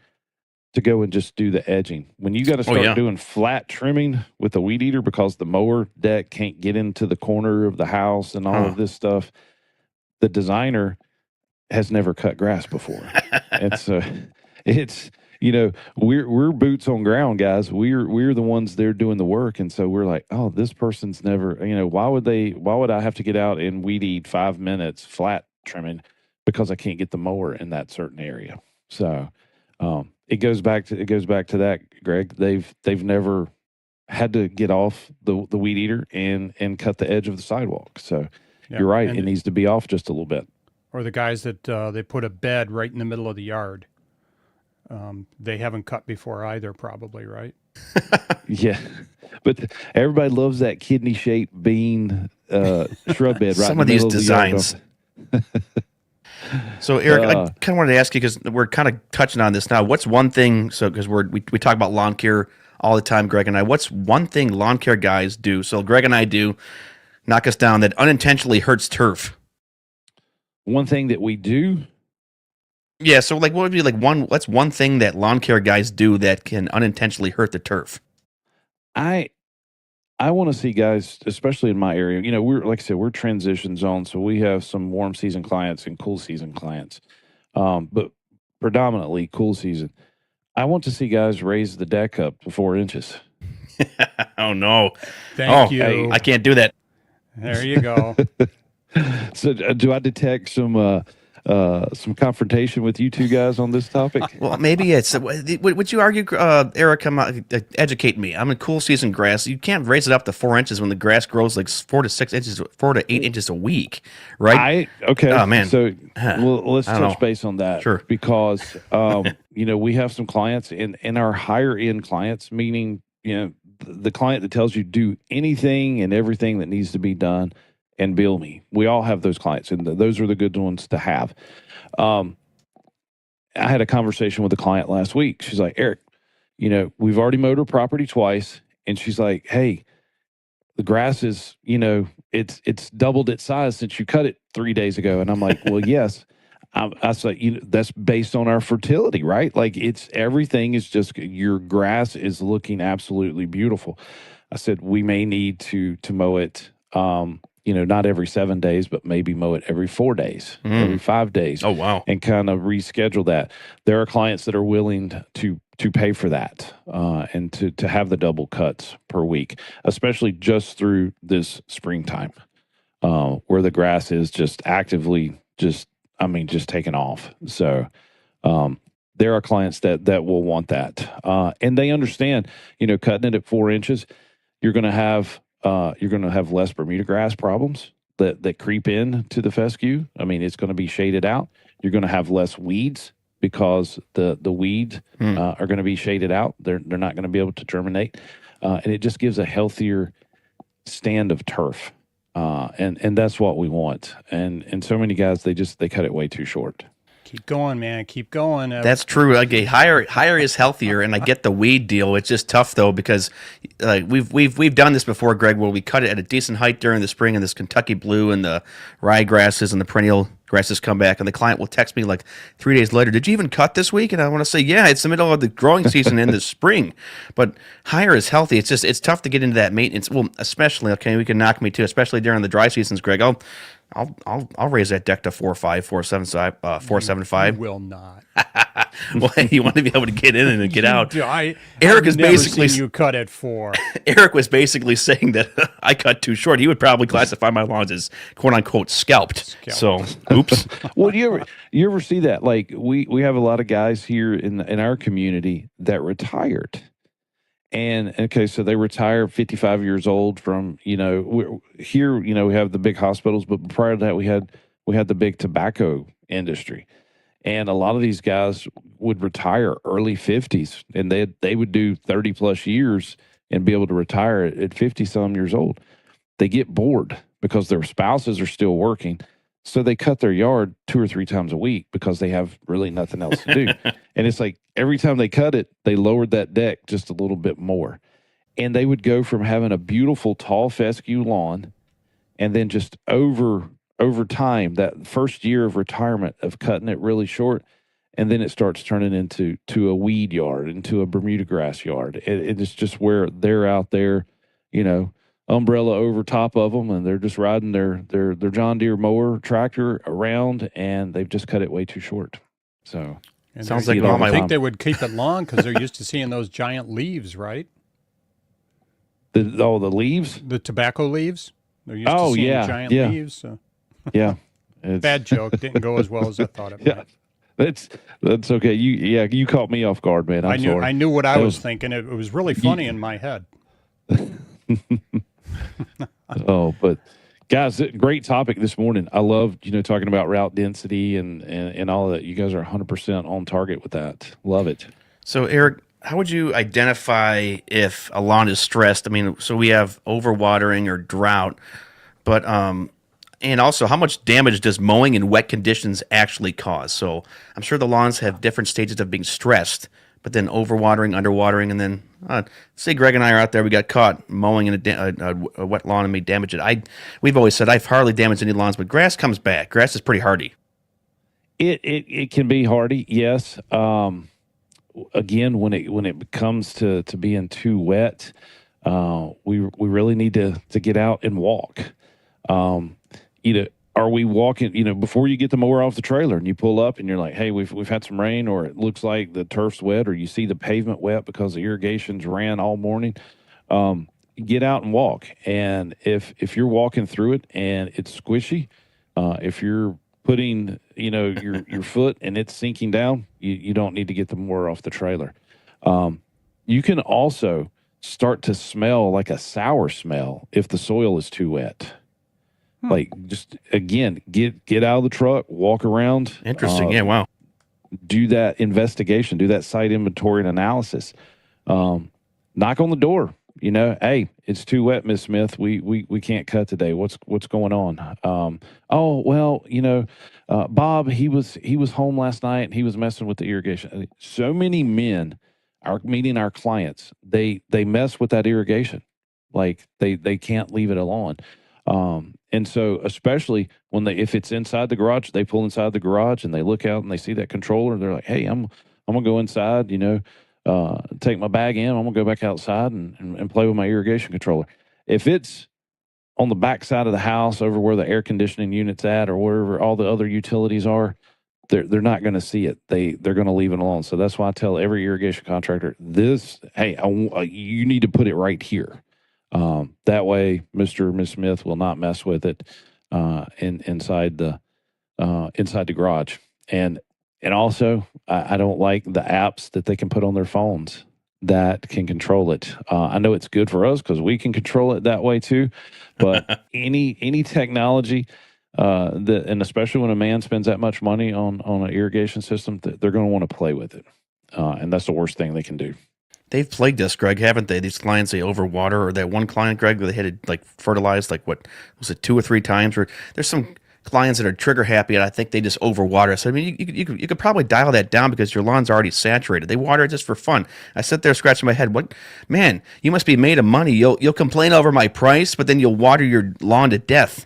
to go and just do the edging. When you got to start doing flat trimming with a weed eater because the mower deck can't get into the corner of the house and all of this stuff, the designer has never cut grass before. And so it's, you know, we're boots on ground guys. We're the ones there doing the work. And so we're like, oh, this person's never, you know, why would I have to get out and weed eat 5 minutes flat trimming because I can't get the mower in that certain area. So, it goes back to that, Greg. They've never had to get off the weed eater and cut the edge of the sidewalk. So you're right. It needs to be off just a little bit. Or the guys that they put a bed right in the middle of the yard. They haven't cut before either, probably, right? Yeah, but everybody loves that kidney-shaped bean shrub bed. Right Some in of the these middle designs. So, Eric, I kind of wanted to ask you because we're kind of touching on this now. What's one thing? So, because we talk about lawn care all the time, Greg and I. What's one thing lawn care guys do? So, Greg and I do knock us down that unintentionally hurts turf. One thing that we do. Yeah. So, like, what would be like what's one thing that lawn care guys do that can unintentionally hurt the turf? I want to see guys, especially in my area, you know, we're, like I said, we're transition zone. So we have some warm season clients and cool season clients, but predominantly cool season. I want to see guys raise the deck up to 4 inches. Oh, no. Thank you. Hey, I can't do that. There you go. So do I detect some confrontation with you two guys on this topic? Well, maybe it's. Would you argue, Eric? Come on, educate me. I'm in cool season grass. You can't raise it up to 4 inches when the grass grows like 4 to 6 inches, 4 to 8 inches a week, right? Okay. Oh man. So let's touch base on that. Sure. Because you know, we have some clients in our higher end clients, meaning, you know, the client that tells you do anything and everything that needs to be done and bill me. We all have those clients, and those are the good ones to have. I had a conversation with a client last week. She's like, Eric, you know, we've already mowed her property twice. And she's like, hey, the grass is, you know, it's doubled its size since you cut it 3 days ago. And I'm like, well, yes. I said, you know, that's based on our fertility, right? Like everything is just, your grass is looking absolutely beautiful. I said, we may need to mow it, you know, not every 7 days, but maybe mow it every 4 days, every 5 days. Oh, wow. And kind of reschedule that. There are clients that are willing to pay for that and to have the double cuts per week, especially just through this springtime where the grass is just actively just taking off. So there are clients that will want that. And they understand, you know, cutting it at 4 inches, you're going to have less Bermuda grass problems that creep in to the fescue. I mean, it's going to be shaded out. You're going to have less weeds because the weeds are going to be shaded out. They're not going to be able to germinate, and it just gives a healthier stand of turf. And that's what we want. And so many guys, they cut it way too short. Keep going, man. Keep going. That's true. Okay, higher is healthier, and I get the weed deal. It's just tough though because we've done this before, Greg, where we cut it at a decent height during the spring, and this Kentucky blue and the ryegrasses and the perennial grasses come back, and the client will text me like 3 days later, "Did you even cut this week?" And I want to say, "Yeah, it's the middle of the growing season in the spring." But higher is healthy. It's tough to get into that maintenance. Well, especially we can knock me too, especially during the dry seasons, Greg. I'll raise that deck to 4.5, 4.75, 4.75. Will not. Well, you want to be able to get in and get out. Eric is basically seen you cut at 4. Eric was basically saying that I cut too short. He would probably classify my lawns as "quote unquote" scalped. So, oops. Well, you ever see that? Like we have a lot of guys here in our community that retired. And okay, so they retire 55 years old from, here, we have the big hospitals, but prior to that, we had the big tobacco industry. And a lot of these guys would retire early 50s, and they would do 30 plus years and be able to retire at 50 some years old. They get bored because their spouses are still working. So they cut their yard 2 or 3 times a week because they have really nothing else to do. And it's like every time they cut it, they lowered that deck just a little bit more. And they would go from having a beautiful tall fescue lawn, and then just over time, that first year of retirement of cutting it really short, and then it starts turning into a weed yard, into a Bermuda grass yard. It is just where they're out there, umbrella over top of them, and they're just riding their John Deere mower tractor around, and they've just cut it way too short. So And Sounds they- like all I my think mom. they would keep it long because they're used to seeing those giant leaves, right? the leaves, The tobacco leaves. They're used Oh, to seeing yeah, giant yeah. leaves. So. yeah, it's, Bad joke. Didn't go as well as I thought it might. yeah, that's okay. You caught me off guard, man. I Sorry. knew what I That was was- thinking. It was really funny in my head. Oh, but guys, great topic this morning. I love, talking about route density and all of that. You guys are 100% on target with that. Love it. So, Eric, how would you identify if a lawn is stressed? I mean, so we have overwatering or drought, but and also how much damage does mowing in wet conditions actually cause? So, I'm sure the lawns have different stages of being stressed, but then overwatering, underwatering, and then say Greg and I are out there, we got caught mowing in a wet lawn and may damage it. We've always said I've hardly damaged any lawns, but grass comes back. Grass is pretty hardy. It can be hardy, yes. Again, when it comes to being too wet, we really need to get out and walk. Are we walking? Before you get the mower off the trailer and you pull up and you're like, hey, we've had some rain, or it looks like the turf's wet, or you see the pavement wet because the irrigation's ran all morning. Get out and walk. And if you're walking through it and it's squishy, if you're putting your foot and it's sinking down, you don't need to get the mower off the trailer. You can also start to smell like a sour smell if the soil is too wet. Like, just again, get out of the truck, walk around. Interesting. Yeah. Wow. Do that investigation, do that site inventory and analysis. Knock on the door. Hey, it's too wet, Miss Smith. We can't cut today. What's going on? Bob, he was home last night and he was messing with the irrigation. So many men are meeting our clients. They mess with that irrigation. Like they can't leave it alone. And so especially if it's inside the garage, they pull inside the garage and they look out and they see that controller. They're like, hey, I'm gonna go inside, take my bag in. I'm gonna go back outside and play with my irrigation controller. If it's on the back side of the house over where the air conditioning unit's at or wherever all the other utilities are, they're not going to see it. They're going to leave it alone. So that's why I tell every irrigation contractor you need to put it right here. That way, Mr. or Miss Smith will not mess with it inside the garage. And also, I don't like the apps that they can put on their phones that can control it. I know it's good for us because we can control it that way too. But any technology and especially when a man spends that much money on an irrigation system, they're going to want to play with it, and that's the worst thing they can do. They've plagued us, Greg, haven't they? These clients, they overwater, or that one client, Greg, where they had to fertilize, 2 or 3 times. Or there's some clients that are trigger happy, and I think they just overwater. So I mean, you could probably dial that down because your lawn's already saturated. They water it just for fun. I sit there scratching my head. What, man? You must be made of money. You'll complain over my price, but then you'll water your lawn to death.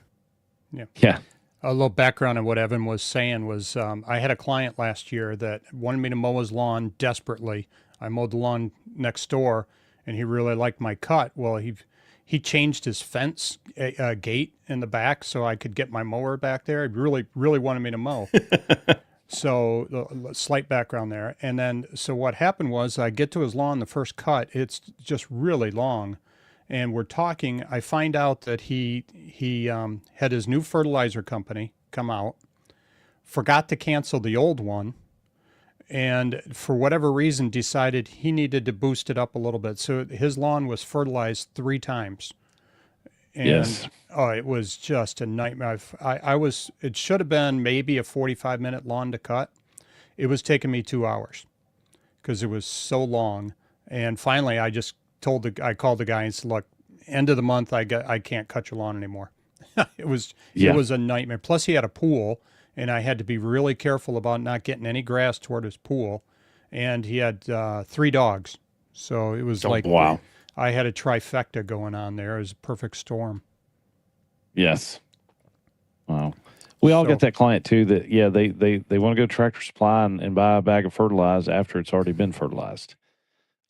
Yeah. A little background on what Evan was saying was I had a client last year that wanted me to mow his lawn desperately. I mowed the lawn next door, and he really liked my cut. Well, he changed his fence gate in the back so I could get my mower back there. He really, really wanted me to mow. So slight background there. And then, so what happened was I get to his lawn, the first cut, it's just really long. And we're talking, I find out that he had his new fertilizer company come out, forgot to cancel the old one, and for whatever reason decided he needed to boost it up a little bit. So his lawn was fertilized 3 times. And Yes. oh, it was just a nightmare. It should have been maybe a 45-minute lawn to cut. It was taking me 2 hours because it was so long. And finally I called the guy and said, look, end of the month, I can't cut your lawn anymore. It was a nightmare. Plus he had a pool, and I had to be really careful about not getting any grass toward his pool. And he had 3 dogs. So it was wow. I had a trifecta going on there. It was a perfect storm. Yes. Wow. We all get that client too that, they want to go to Tractor Supply and buy a bag of fertilizer after it's already been fertilized.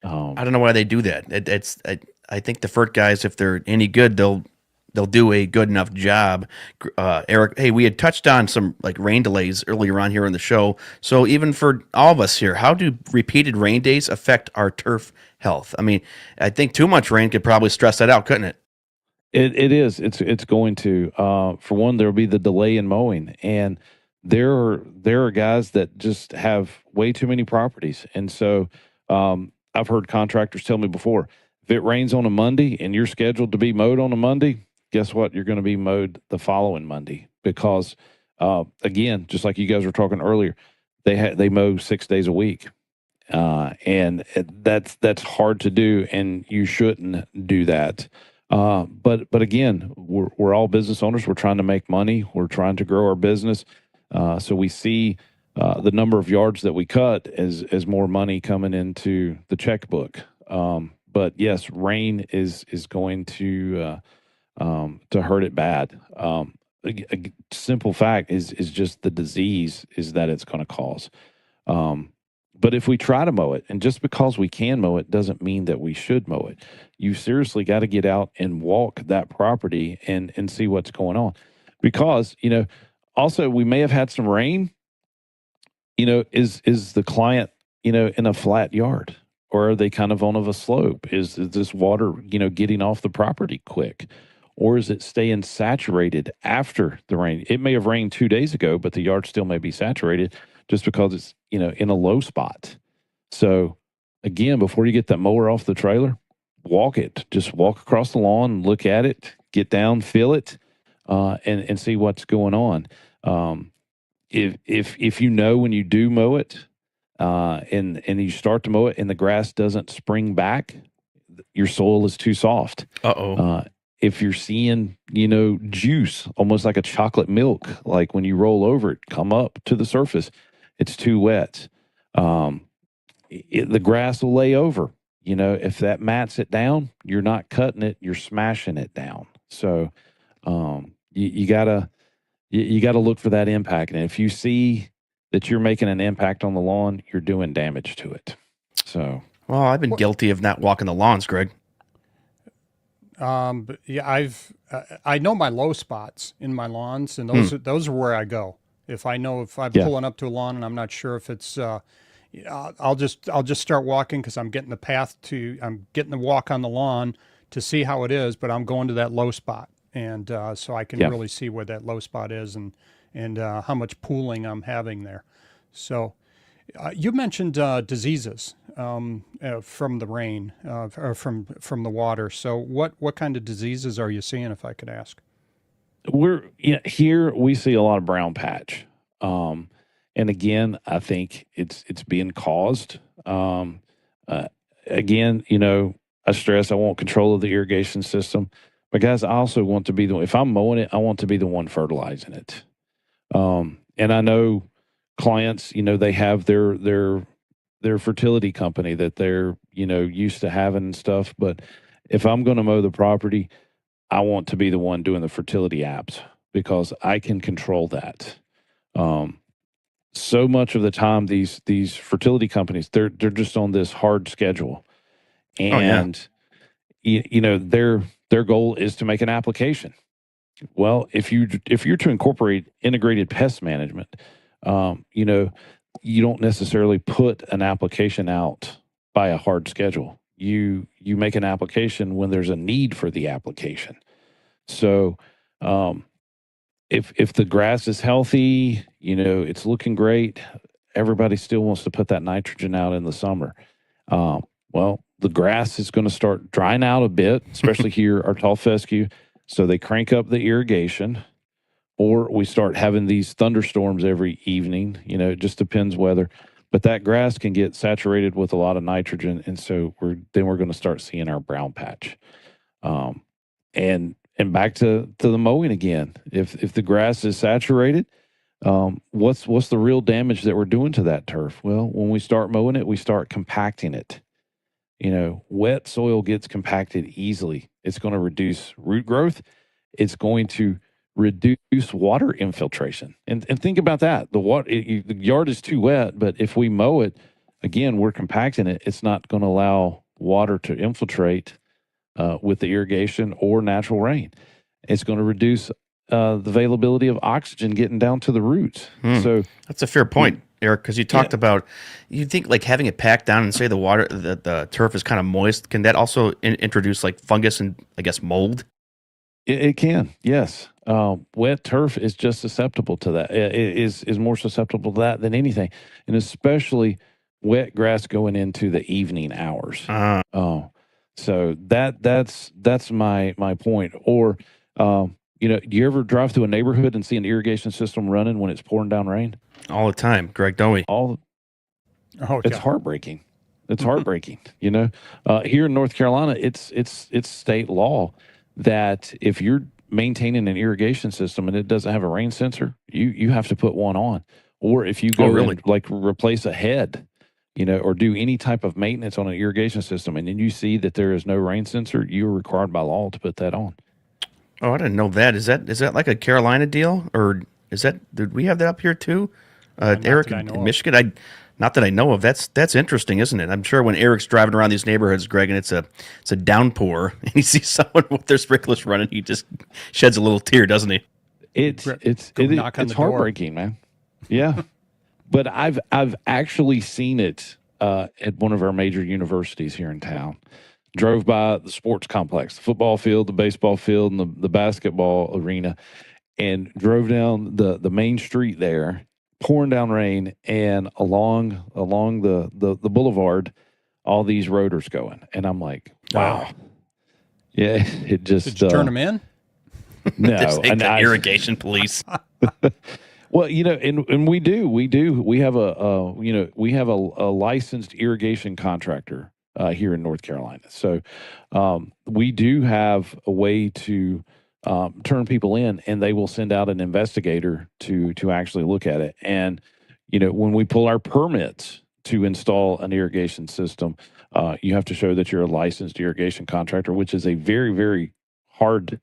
I don't know why they do that. I think the FERT guys, if they're any good, they'll do a good enough job. Eric, hey, we had touched on some like rain delays earlier on here in the show. So even for all of us here, how do repeated rain days affect our turf health? I mean, I think too much rain could probably stress that out, couldn't it? It is. It's going to. For one, there will be the delay in mowing, and there are guys that just have way too many properties, and so I've heard contractors tell me before, if it rains on a Monday and you're scheduled to be mowed on a Monday, guess what? You're going to be mowed the following Monday because, again, just like you guys were talking earlier, they mow 6 days a week, and that's hard to do, and you shouldn't do that. But again, we're all business owners. We're trying to make money. We're trying to grow our business. So we see the number of yards that we cut as more money coming into the checkbook. But yes, rain is going to hurt it bad. A simple fact is just the disease is that it's going to cause. But if we try to mow it, and just because we can mow it doesn't mean that we should mow it. You seriously got to get out and walk that property and see what's going on. Because, also we may have had some rain, is the client, in a flat yard, or are they kind of on a slope? Is this water, getting off the property quick? Or is it staying saturated after the rain? It may have rained 2 days ago, but the yard still may be saturated just because it's, in a low spot. So again, before you get that mower off the trailer, walk it. Just walk across the lawn, look at it, get down, feel it, and see what's going on. If when you do mow it, and you start to mow it and the grass doesn't spring back, your soil is too soft. If you're seeing, juice, almost like a chocolate milk, like when you roll over it, come up to the surface, it's too wet. The grass will lay over. If that mats it down, you're not cutting it, you're smashing it down. So you gotta look for that impact. And if you see that you're making an impact on the lawn, you're doing damage to it. So, well, I've been guilty of not walking the lawns, Greg. But yeah, I know my low spots in my lawns, and those are where I go. If I'm pulling up to a lawn and I'm not sure if it's, I'll just start walking because I'm getting the walk on the lawn to see how it is, but I'm going to that low spot, and so I can really see where that low spot is and how much pooling I'm having there. So you mentioned diseases from the rain or from the water. So what kind of diseases are you seeing, if I could ask? Here we see a lot of brown patch. And again, I think it's being caused. Again, I stress I want control of the irrigation system. But guys, I also want to be if I'm mowing it, I want to be the one fertilizing it. And I know clients, they have their fertility company that they're, used to having and stuff. But if I'm going to mow the property, I want to be the one doing the fertility apps because I can control that. So much of the time, these fertility companies, they're just on this hard schedule, and their goal is to make an application. Well, if you're to incorporate integrated pest management, you don't necessarily put an application out by a hard schedule. You make an application when there's a need for the application. So, if the grass is healthy, it's looking great. Everybody still wants to put that nitrogen out in the summer. Well, the grass is going to start drying out a bit, especially here, our tall fescue. So they crank up the irrigation, or we start having these thunderstorms every evening. It just depends weather. But that grass can get saturated with a lot of nitrogen, and so we're going to start seeing our brown patch. And back to the mowing again. If the grass is saturated, what's the real damage that we're doing to that turf? Well, when we start mowing it, we start compacting it. Wet soil gets compacted easily. It's going to reduce root growth. It's going to reduce water infiltration. And think about that. The yard is too wet, but if we mow it, again, we're compacting it. It's not going to allow water to infiltrate with the irrigation or natural rain. It's going to reduce the availability of oxygen getting down to the roots. So that's a fair point, Eric, because you talked about, you think like having it packed down and say the turf is kind of moist. Can that also introduce like fungus and I guess mold? It can, yes. Wet turf is just susceptible to that. It is more susceptible to that than anything, and especially wet grass going into the evening hours. So that's my point. Or do you ever drive through a neighborhood and see an irrigation system running when it's pouring down rain? All the time, Greg, don't we? It's heartbreaking. It's heartbreaking. Here in North Carolina, it's state law that if you're maintaining an irrigation system and it doesn't have a rain sensor, you have to put one on. Or if you go and like replace a head, or do any type of maintenance on an irrigation system, and then you see that there is no rain sensor, you are required by law to put that on. Oh, I didn't know that. Is that like a Carolina deal, or did we have that up here too? Eric, in Michigan, not that I know of. That's interesting, isn't it? I'm sure when Eric's driving around these neighborhoods, Greg, and it's a downpour, and he sees someone with their sprinklers running, he just sheds a little tear, doesn't he? It's heartbreaking, man. Yeah, but I've actually seen it at one of our major universities here in town. Drove by the sports complex, the football field, the baseball field, and the basketball arena, and drove down the main street there, pouring down rain, and along the boulevard, all these rotors going, and I'm like, wow, yeah, it just did you turn them in? No, and the irrigation police. Well, and we do. We have a licensed irrigation contractor here in North Carolina. So we do have a way to turn people in, and they will send out an investigator to actually look at it. And when we pull our permits to install an irrigation system, you have to show that you're a licensed irrigation contractor, which is a very, very hard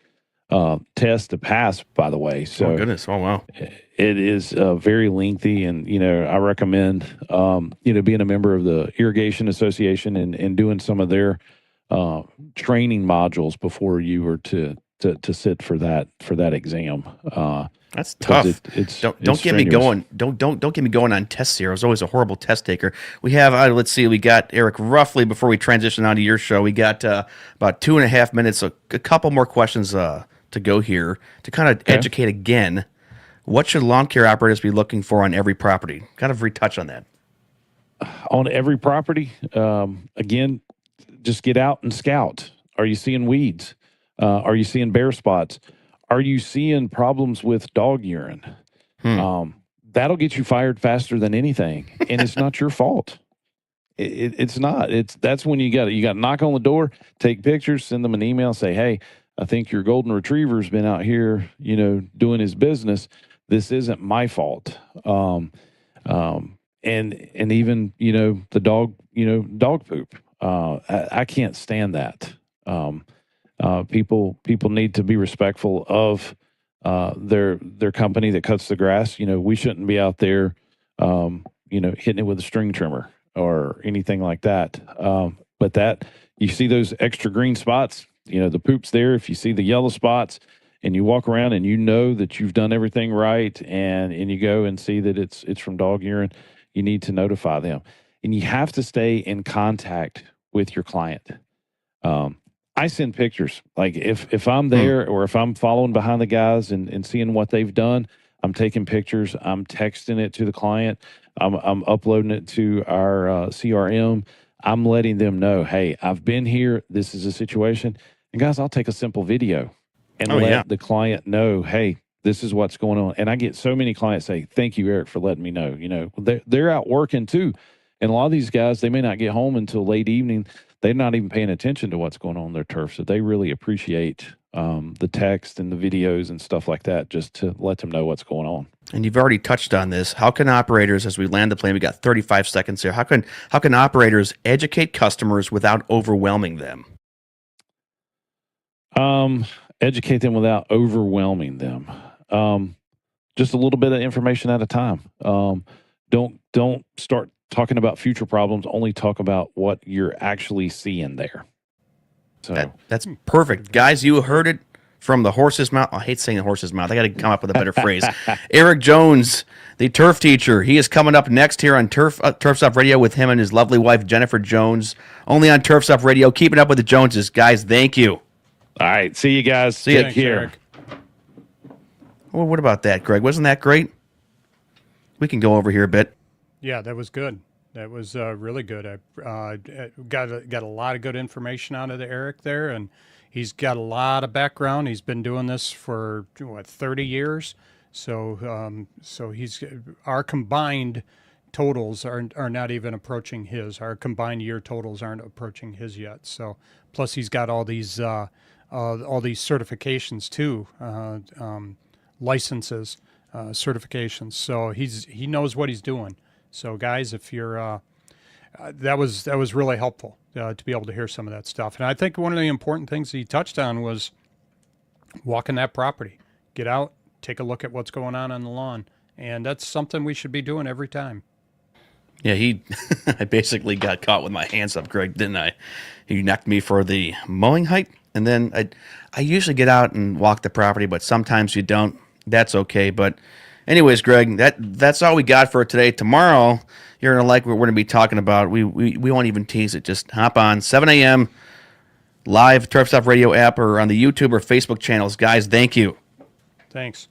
test to pass, by the way. So, oh goodness, oh wow, it is very lengthy, and I recommend being a member of the Irrigation Association and doing some of their training modules before you were to sit for that exam. That's tough. Don't get me strenuous. going. Don't get me going on tests here. I was always a horrible test taker. We have let's see. We got Eric roughly before we transition on to your show. We got about 2.5 minutes. A couple more questions to go here to kind of educate again. What should lawn care operators be looking for on every property? Kind of retouch on that. On every property, again, just get out and scout. Are you seeing weeds? Are you seeing bare spots? Are you seeing problems with dog urine? That'll get you fired faster than anything, and it's not your fault. It's not. That's when you got to knock on the door, take pictures, send them an email, say, "Hey, I think your golden retriever's been out here, doing his business. this isn't my fault. And even, the dog poop. I can't stand that. People need to be respectful of their company that cuts the grass. We shouldn't be out there, hitting it with a string trimmer or anything like that. But that you see those extra green spots, the poop's there. If you see the yellow spots and you walk around and that you've done everything right, and you go and see that it's from dog urine, you need to notify them. And you have to stay in contact with your client. I send pictures. Like if I'm there or if I'm following behind the guys and seeing what they've done, I'm taking pictures. I'm texting it to the client. I'm uploading it to our CRM. I'm letting them know, hey, I've been here. This is a situation. And guys, I'll take a simple video and let the client know, hey, this is what's going on. And I get so many clients say, thank you, Eric, for letting me know. They're out working too. And a lot of these guys, they may not get home until late evening. They're not even paying attention to what's going on their turf. So they really appreciate the text and the videos and stuff like that, just to let them know what's going on. And you've already touched on this. How can operators, as we land the plane, we got 35 seconds here. How can operators educate customers without overwhelming them? Educate them without overwhelming them. Just a little bit of information at a time. Don't start talking about future problems. Only talk about what you're actually seeing there. So that's perfect. Guys, you heard it from the horse's mouth. I hate saying the horse's mouth. I got to come up with a better phrase. Eric Jones, the turf teacher. He is coming up next here on Turf Stop Radio with him and his lovely wife, Jennifer Jones. Only on Turf Stop Radio. Keeping up with the Joneses. Guys, thank you. All right. See you guys. Take care. Eric. Well, what about that, Greg? Wasn't that great? We can go over here a bit. Yeah, that was good. That was really good. I got a lot of good information out of Eric there, and he's got a lot of background. He's been doing this for 30 years. So he's our combined totals are not even approaching his. Our combined year totals aren't approaching his yet. So plus he's got all these certifications too, licenses, certifications. So he knows what he's doing. So guys, if you're that was really helpful to be able to hear some of that stuff. And I think one of the important things he touched on was walking that property. Get out, take a look at what's going on the lawn, and that's something we should be doing every time. Yeah, I basically got caught with my hands up, Greg, didn't I? He necked me for the mowing height, and then I usually get out and walk the property, but sometimes you don't. That's okay, but anyways, Greg, that's all we got for today. Tomorrow, you're going to like what we're going to be talking about. We won't even tease it. Just hop on 7 a.m. live Turf Stop Radio app or on the YouTube or Facebook channels. Guys, thank you. Thanks.